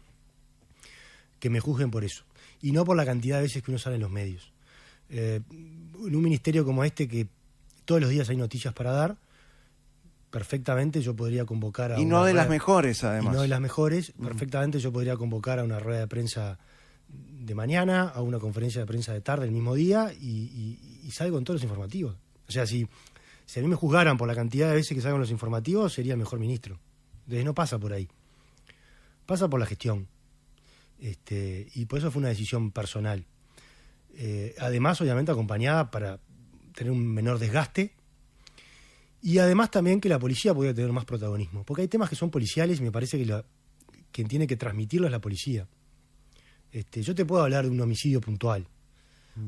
que me juzguen por eso. Y no por la cantidad de veces que uno sale en los medios. En un ministerio como este, que todos los días hay noticias para dar, perfectamente yo podría convocar a... Y no de las mejores, además. Y no de las mejores. Perfectamente yo podría convocar a una rueda de prensa de mañana, a una conferencia de prensa de tarde el mismo día, y salgo en todos los informativos. O sea, si a mí me juzgaran por la cantidad de veces que salgo en los informativos, sería el mejor ministro. Entonces no pasa por ahí. Pasa por la gestión. Y por eso fue una decisión personal. Además, obviamente, acompañada para tener un menor desgaste. Y además también que la policía pudiera tener más protagonismo. Porque hay temas que son policiales y me parece que quien tiene que transmitirlo es la policía. Yo te puedo hablar de un homicidio puntual.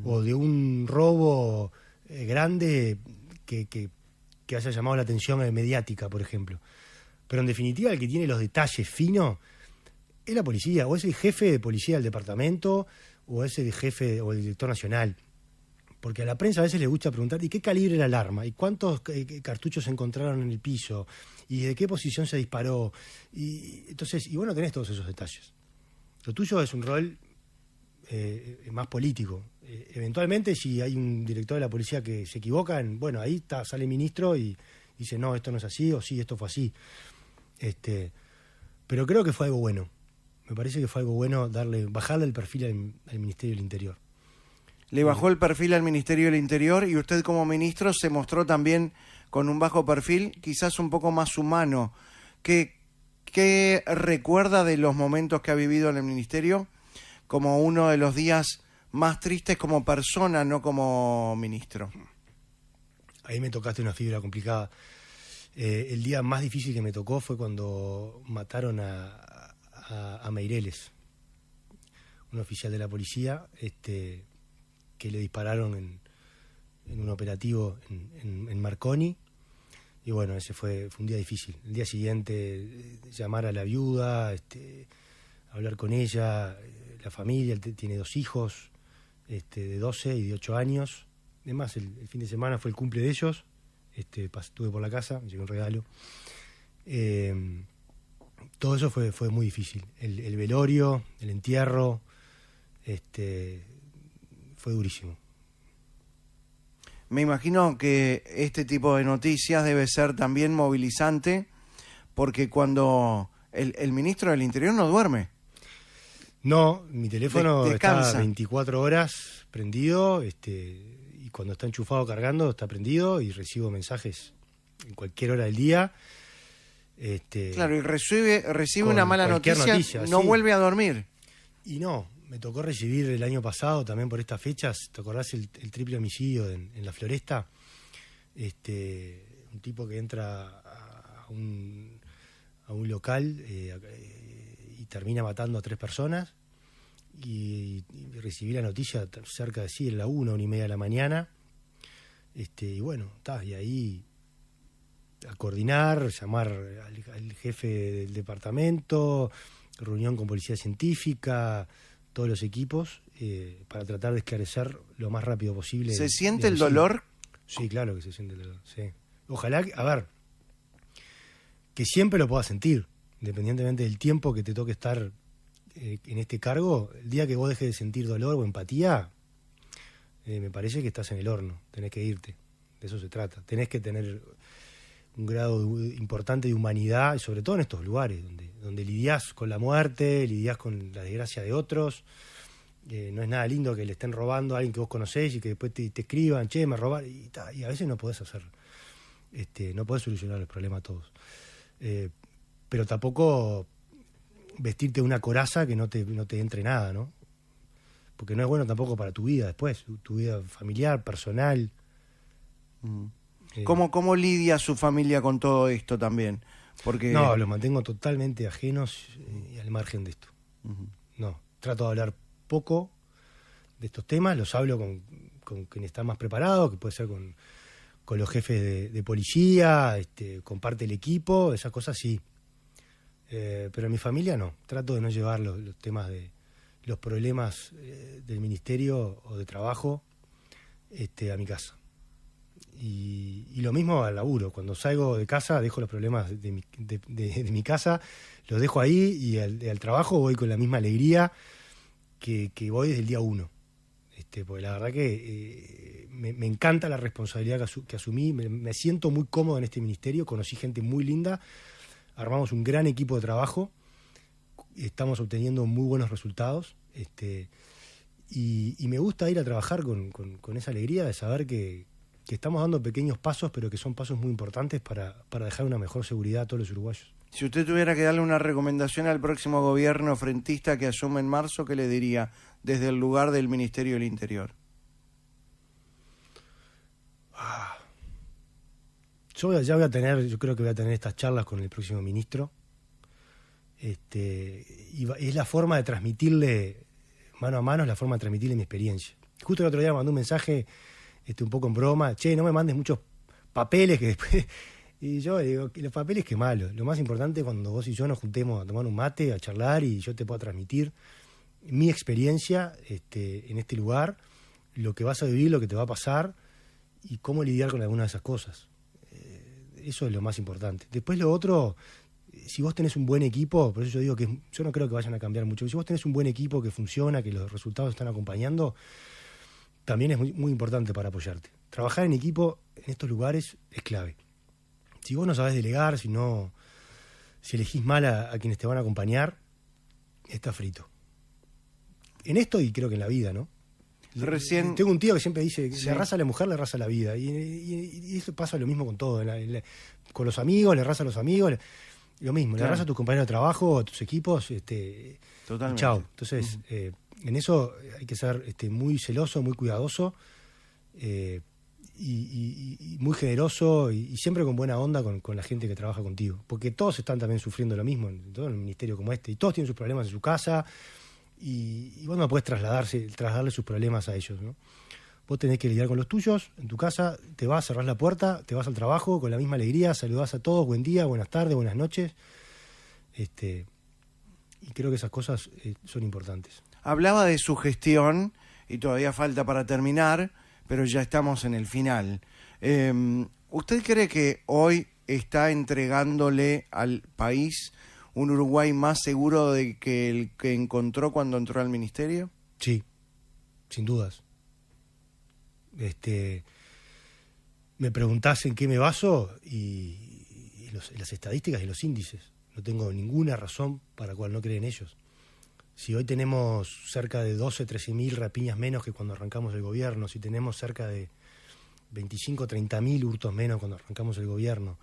O de un robo grande que haya llamado la atención mediática, por ejemplo. Pero en definitiva el que tiene los detalles finos es la policía, o es el jefe de policía del departamento, o es el jefe o el director nacional. Porque a la prensa a veces le gusta preguntar ¿y qué calibre era el arma? ¿Y cuántos cartuchos se encontraron en el piso? ¿Y de qué posición se disparó? Y vos no tenés todos esos detalles. Lo tuyo es un rol más político. Eventualmente, si hay un director de la policía que se equivoca, ahí sale el ministro y dice, no, esto no es así, o sí, esto fue así. Pero creo que fue algo bueno. Me parece que fue algo bueno bajarle el perfil al Ministerio del Interior. Le bajó el perfil al Ministerio del Interior y usted como ministro se mostró también con un bajo perfil, quizás un poco más humano. ¿Qué recuerda de los momentos que ha vivido en el Ministerio como uno de los días más tristes como persona, no como ministro? Ahí me tocaste una fibra complicada. El día más difícil que me tocó fue cuando mataron a Meireles, un oficial de la policía, que le dispararon en un operativo en Marconi. Y bueno, ese fue un día difícil. El día siguiente, llamar a la viuda, hablar con ella, la familia, tiene 2 hijos, de 12 y de 8 años. Además, el fin de semana fue el cumple de ellos. Estuve por la casa, me llegó un regalo. Todo eso fue muy difícil. El velorio, el entierro, fue durísimo. Me imagino que este tipo de noticias debe ser también movilizante, porque cuando el ministro del Interior no duerme. No, mi teléfono descansa. está 24 horas prendido, y cuando está enchufado cargando está prendido y recibo mensajes en cualquier hora del día. Claro, y recibe una mala cualquier noticia, no sí. vuelve a dormir. Y no, me tocó recibir el año pasado también por estas fechas, ¿te acordás el triple homicidio en la Floresta? Un tipo que entra a un local y termina matando a 3 personas, y recibí la noticia cerca de la 1:30 de la mañana, y bueno, y ahí a coordinar, llamar al jefe del departamento, reunión con policía científica, todos los equipos, para tratar de esclarecer lo más rápido posible. ¿Se siente el dolor? Sí, claro que se siente el dolor, sí. Ojalá, que siempre lo puedas sentir, independientemente del tiempo que te toque estar en este cargo. El día que vos dejes de sentir dolor o empatía, me parece que estás en el horno, tenés que irte, de eso se trata. Tenés que tener un grado importante de humanidad, y sobre todo en estos lugares donde lidiás con la muerte, lidiás con la desgracia de otros. No es nada lindo que le estén robando a alguien que vos conocés y que después te escriban, che, me robaron, y a veces no podés hacer, no podés solucionar el problema a todos. Pero tampoco vestirte de una coraza que no te entre nada, ¿no? Porque no es bueno tampoco para tu vida después, tu vida familiar, personal. ¿Cómo lidia su familia con todo esto también? Porque No, los mantengo totalmente ajenos y al margen de esto. No, trato de hablar poco de estos temas, los hablo con quien está más preparado, que puede ser con los jefes de policía, con parte del equipo, esas cosas sí. Pero en mi familia no, trato de no llevar los temas de los problemas del ministerio o de trabajo a mi casa. Y lo mismo al laburo, cuando salgo de casa dejo los problemas de mi casa, los dejo ahí y al trabajo voy con la misma alegría que voy desde el día 1. Porque la verdad que me encanta la responsabilidad que asumí, me siento muy cómodo en este ministerio, conocí gente muy linda, armamos un gran equipo de trabajo, estamos obteniendo muy buenos resultados, y me gusta ir a trabajar con esa alegría de saber que estamos dando pequeños pasos, pero que son pasos muy importantes para dejar una mejor seguridad a todos los uruguayos. si usted tuviera que darle una recomendación al próximo gobierno frentista que asume en marzo, ¿qué le diría desde el lugar del Ministerio del Interior? Yo creo que voy a tener estas charlas con el próximo ministro. Y es la forma de transmitirle, mano a mano, es la forma de transmitirle mi experiencia. Justo el otro día me mandó un mensaje, un poco en broma, che, no me mandes muchos papeles que después... Y yo digo, los papeles qué malo. Lo más importante es cuando vos y yo nos juntemos a tomar un mate, a charlar y yo te pueda transmitir mi experiencia en este lugar, lo que vas a vivir, lo que te va a pasar y cómo lidiar con algunas de esas cosas. Eso es lo más importante. Después lo otro, si vos tenés un buen equipo, por eso yo digo que yo no creo que vayan a cambiar mucho. Si vos tenés un buen equipo que funciona, que los resultados están acompañando, también es muy, muy importante para apoyarte. Trabajar en equipo en estos lugares es clave. Si vos no sabés delegar, si elegís mal a quienes te van a acompañar, estás frito. En esto y creo que en la vida, ¿no? Recién... Tengo un tío que siempre dice, sí, le arrasa a la mujer, le arrasa a la vida. Y eso pasa lo mismo con todo. Con los amigos, le arrasa a los amigos. Lo mismo, claro, le arrasa a tus compañeros de trabajo, a tus equipos. Totalmente. Chao. Entonces, en eso hay que ser muy celoso, muy cuidadoso. Y muy generoso y siempre con buena onda con la gente que trabaja contigo. Porque todos están también sufriendo lo mismo en todo un ministerio como este. Y todos tienen sus problemas en su casa. Y vos no podés trasladarle sus problemas a ellos, ¿no? Vos tenés que lidiar con los tuyos, en tu casa, te vas, cerrás la puerta, te vas al trabajo con la misma alegría, saludás a todos, buen día, buenas tardes, buenas noches. Y creo que esas cosas son importantes. Hablaba de su gestión, y todavía falta para terminar, pero ya estamos en el final. ¿Usted cree que hoy está entregándole al país un Uruguay más seguro de que el que encontró cuando entró al ministerio? Sí, sin dudas. Me preguntás en qué me baso y las estadísticas y los índices. No tengo ninguna razón para cual no creer en ellos. Si hoy tenemos cerca de 12, 13.000 rapiñas menos que cuando arrancamos el gobierno, si tenemos cerca de 25, 30.000 hurtos menos cuando arrancamos el gobierno,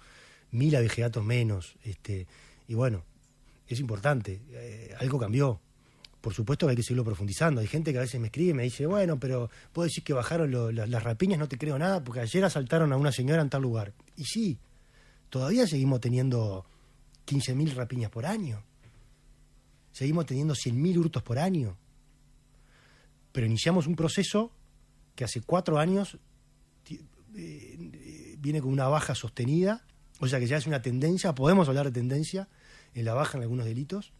1.000 abigeatos menos, y bueno, es importante, algo cambió. Por supuesto que hay que seguirlo profundizando. Hay gente que a veces me escribe y me dice, bueno, pero vos decís que bajaron las rapiñas, no te creo nada, porque ayer asaltaron a una señora en tal lugar. Y sí, todavía seguimos teniendo 15.000 rapiñas por año. Seguimos teniendo 100.000 hurtos por año. Pero iniciamos un proceso que hace 4 años viene con una baja sostenida, o sea que ya es una tendencia, podemos hablar de tendencia en la baja en algunos delitos,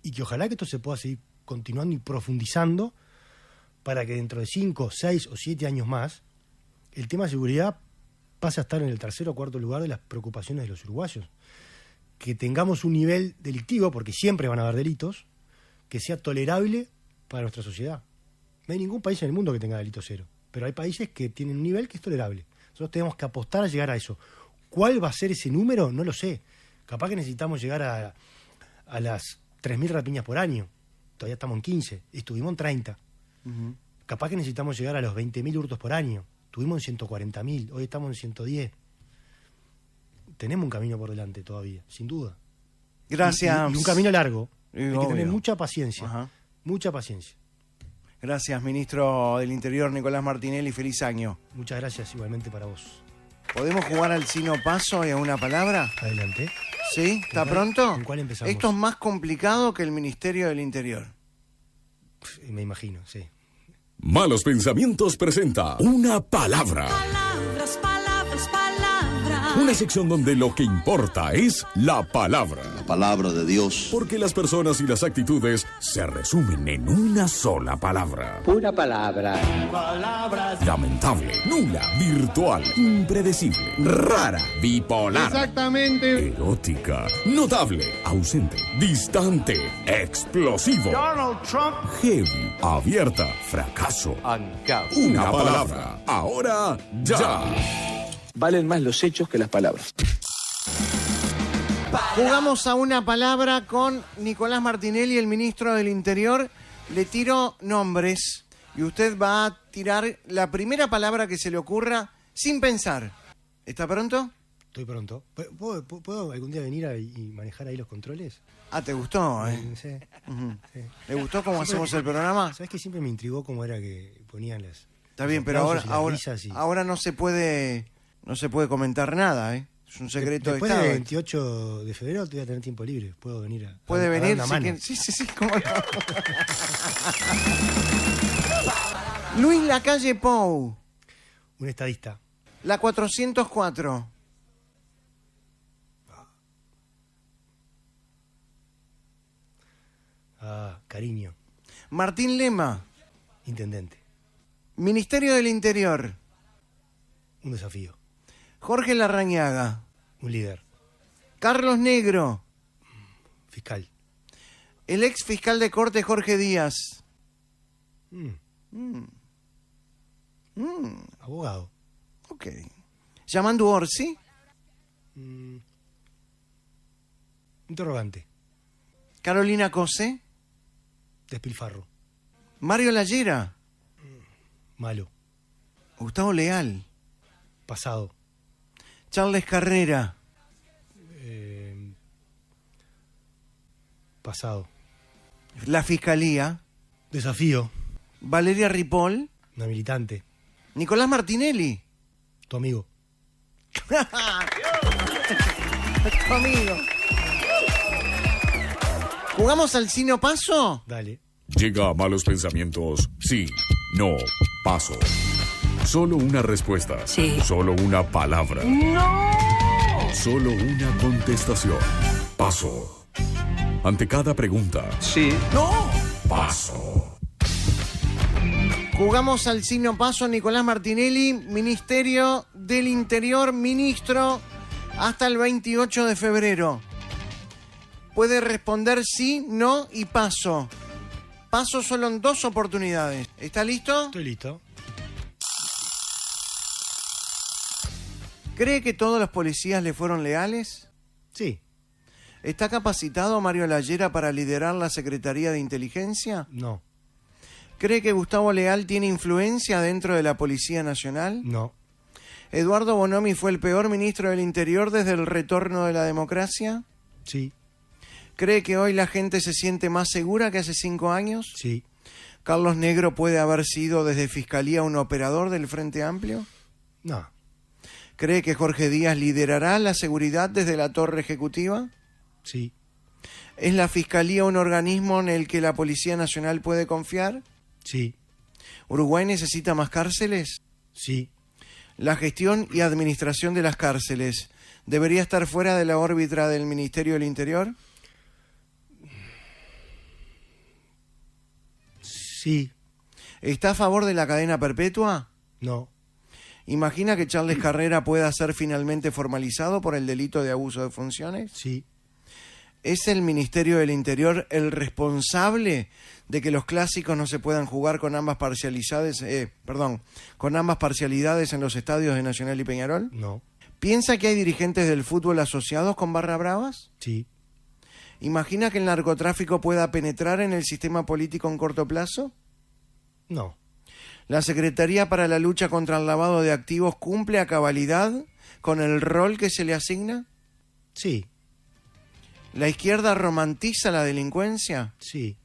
y que ojalá que esto se pueda seguir continuando y profundizando para que dentro de 5, 6 o 7 años más el tema de seguridad pase a estar en el 3º o 4º lugar de las preocupaciones de los uruguayos. Que tengamos un nivel delictivo, porque siempre van a haber delitos, que sea tolerable para nuestra sociedad. No hay ningún país en el mundo que tenga delito cero, pero hay países que tienen un nivel que es tolerable. Nosotros tenemos que apostar a llegar a eso. ¿Cuál va a ser ese número? No lo sé. Capaz que necesitamos llegar a las 3.000 rapiñas por año. Todavía estamos en 15, estuvimos en 30. Capaz que necesitamos llegar a los 20.000 hurtos por año. Estuvimos en 140.000, hoy estamos en 110. Tenemos un camino por delante todavía, sin duda. Gracias. Y un camino largo. Y Hay que obvio. tener mucha paciencia. Ajá. Mucha paciencia. Gracias, ministro del Interior Nicolás Martinelli. Feliz año. Muchas gracias igualmente para vos. ¿Podemos jugar al sino paso y a una palabra? Adelante. ¿Sí? ¿Está ¿Con cuál- pronto? con cuál empezamos? Esto es más complicado que el Ministerio del Interior. Me imagino, sí. Malos Pensamientos presenta Una Palabra. Palabras, palabras, palabras. Una sección donde lo que importa es la palabra. Palabra de Dios. Porque las personas y las actitudes se resumen en una sola palabra. Una palabra. Lamentable, nula, virtual, impredecible, rara, bipolar. Exactamente. Erótica, notable, ausente, distante, explosivo. Donald Trump. Heavy, abierta, fracaso. Una palabra. Ahora ya. Valen más los hechos que las palabras. Jugamos a una palabra con Nicolás Martinelli, el ministro del Interior. Le tiro nombres y usted va a tirar la primera palabra que se le ocurra sin pensar. ¿Está pronto? Estoy pronto. ¿Puedo algún día venir y manejar ahí los controles? Ah, ¿te gustó? Sí. Ujú. Sí. ¿Le gustó cómo hacemos el programa? ¿Sabes que siempre me intrigó cómo era que ponían las... Está bien, los pero ahora, aplausos y las ahora, risas y- ahora no se puede comentar nada, ¿eh? Es un secreto de Después Estado. del 28 de febrero te voy a tener tiempo libre. Puedo venir a Puede a dar venir, una sí, mano. sí, cómo no. Luis Lacalle Pou, Un estadista. la 404. Cariño. Martín Lema, Intendente. Ministerio del Interior. Un desafío. Jorge Larrañaga, Un líder. Carlos Negro, Fiscal. el ex fiscal de corte Jorge Díaz, Abogado. ok. Yamandu Orsi, Interrogante. Carolina Cose, Despilfarro. Mario Lallera, Malo. Gustavo Leal, Pasado. Charles Carrera, Pasado. la Fiscalía, Desafío. Valeria Ripoll, Una militante. Nicolás Martinelli. Tu amigo. Tu amigo. ¿Jugamos al Sino Paso? Dale. Llega a Malos Pensamientos. Sí, no, paso. Solo una respuesta. Sí. Solo una palabra. ¡No! Solo una contestación. Paso. Ante cada pregunta. Sí. Paso. Jugamos al Sino Paso. Nicolás Martinelli, Ministerio del Interior, ministro, hasta el 28 de febrero. Puede responder sí, no y paso. Paso solo en 2 oportunidades. ¿Está listo? Estoy listo. ¿Cree que todos los policías le fueron leales? Sí. ¿Está capacitado Mario Lallera para liderar la Secretaría de Inteligencia? No. ¿Cree que Gustavo Leal tiene influencia dentro de la Policía Nacional? No. ¿Eduardo Bonomi fue el peor ministro del Interior desde el retorno de la democracia? Sí. ¿Cree que hoy la gente se siente más segura que hace 5 años? Sí. ¿Carlos Negro puede haber sido desde Fiscalía un operador del Frente Amplio? No. ¿Cree que Jorge Díaz liderará la seguridad desde la torre ejecutiva? Sí. ¿Es la Fiscalía un organismo en el que la Policía Nacional puede confiar? Sí. ¿Uruguay necesita más cárceles? Sí. ¿La gestión y administración de las cárceles debería estar fuera de la órbita del Ministerio del Interior? Sí. ¿Está a favor de la cadena perpetua? No. ¿Imagina que Charles Carrera pueda ser finalmente formalizado por el delito de abuso de funciones? Sí. ¿Es el Ministerio del Interior el responsable de que los clásicos no se puedan jugar con ambas parcialidades en los estadios de Nacional y Peñarol? No. ¿Piensa que hay dirigentes del fútbol asociados con barra bravas? Sí. ¿Imagina que el narcotráfico pueda penetrar en el sistema político en corto plazo? No. ¿La Secretaría para la Lucha contra el Lavado de Activos cumple a cabalidad con el rol que se le asigna? Sí. ¿La izquierda romantiza la delincuencia? Sí.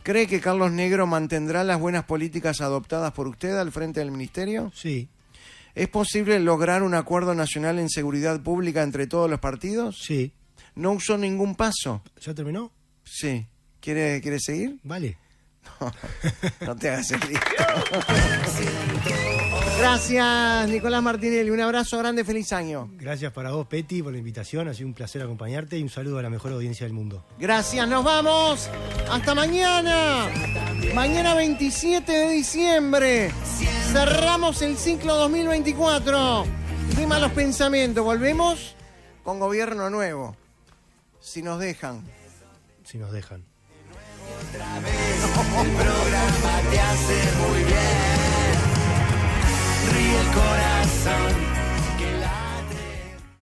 ¿Cree que Carlos Negro mantendrá las buenas políticas adoptadas por usted al frente del ministerio? Sí. ¿Es posible lograr un acuerdo nacional en seguridad pública entre todos los partidos? Sí. ¿No usó ningún paso? ¿Ya terminó? Sí. ¿Quiere seguir? Vale. No te hagas el listo. Gracias, Nicolás Martinelli. Un abrazo grande, feliz año. Gracias para vos, Peti, por la invitación. Ha sido un placer acompañarte y un saludo a la mejor audiencia del mundo. Gracias, nos vamos. Hasta mañana. Mañana 27 de diciembre. Cerramos el ciclo 2024 de Malos Pensamientos. Volvemos con gobierno nuevo. Si nos dejan. Si nos dejan. El programa te hace muy bien.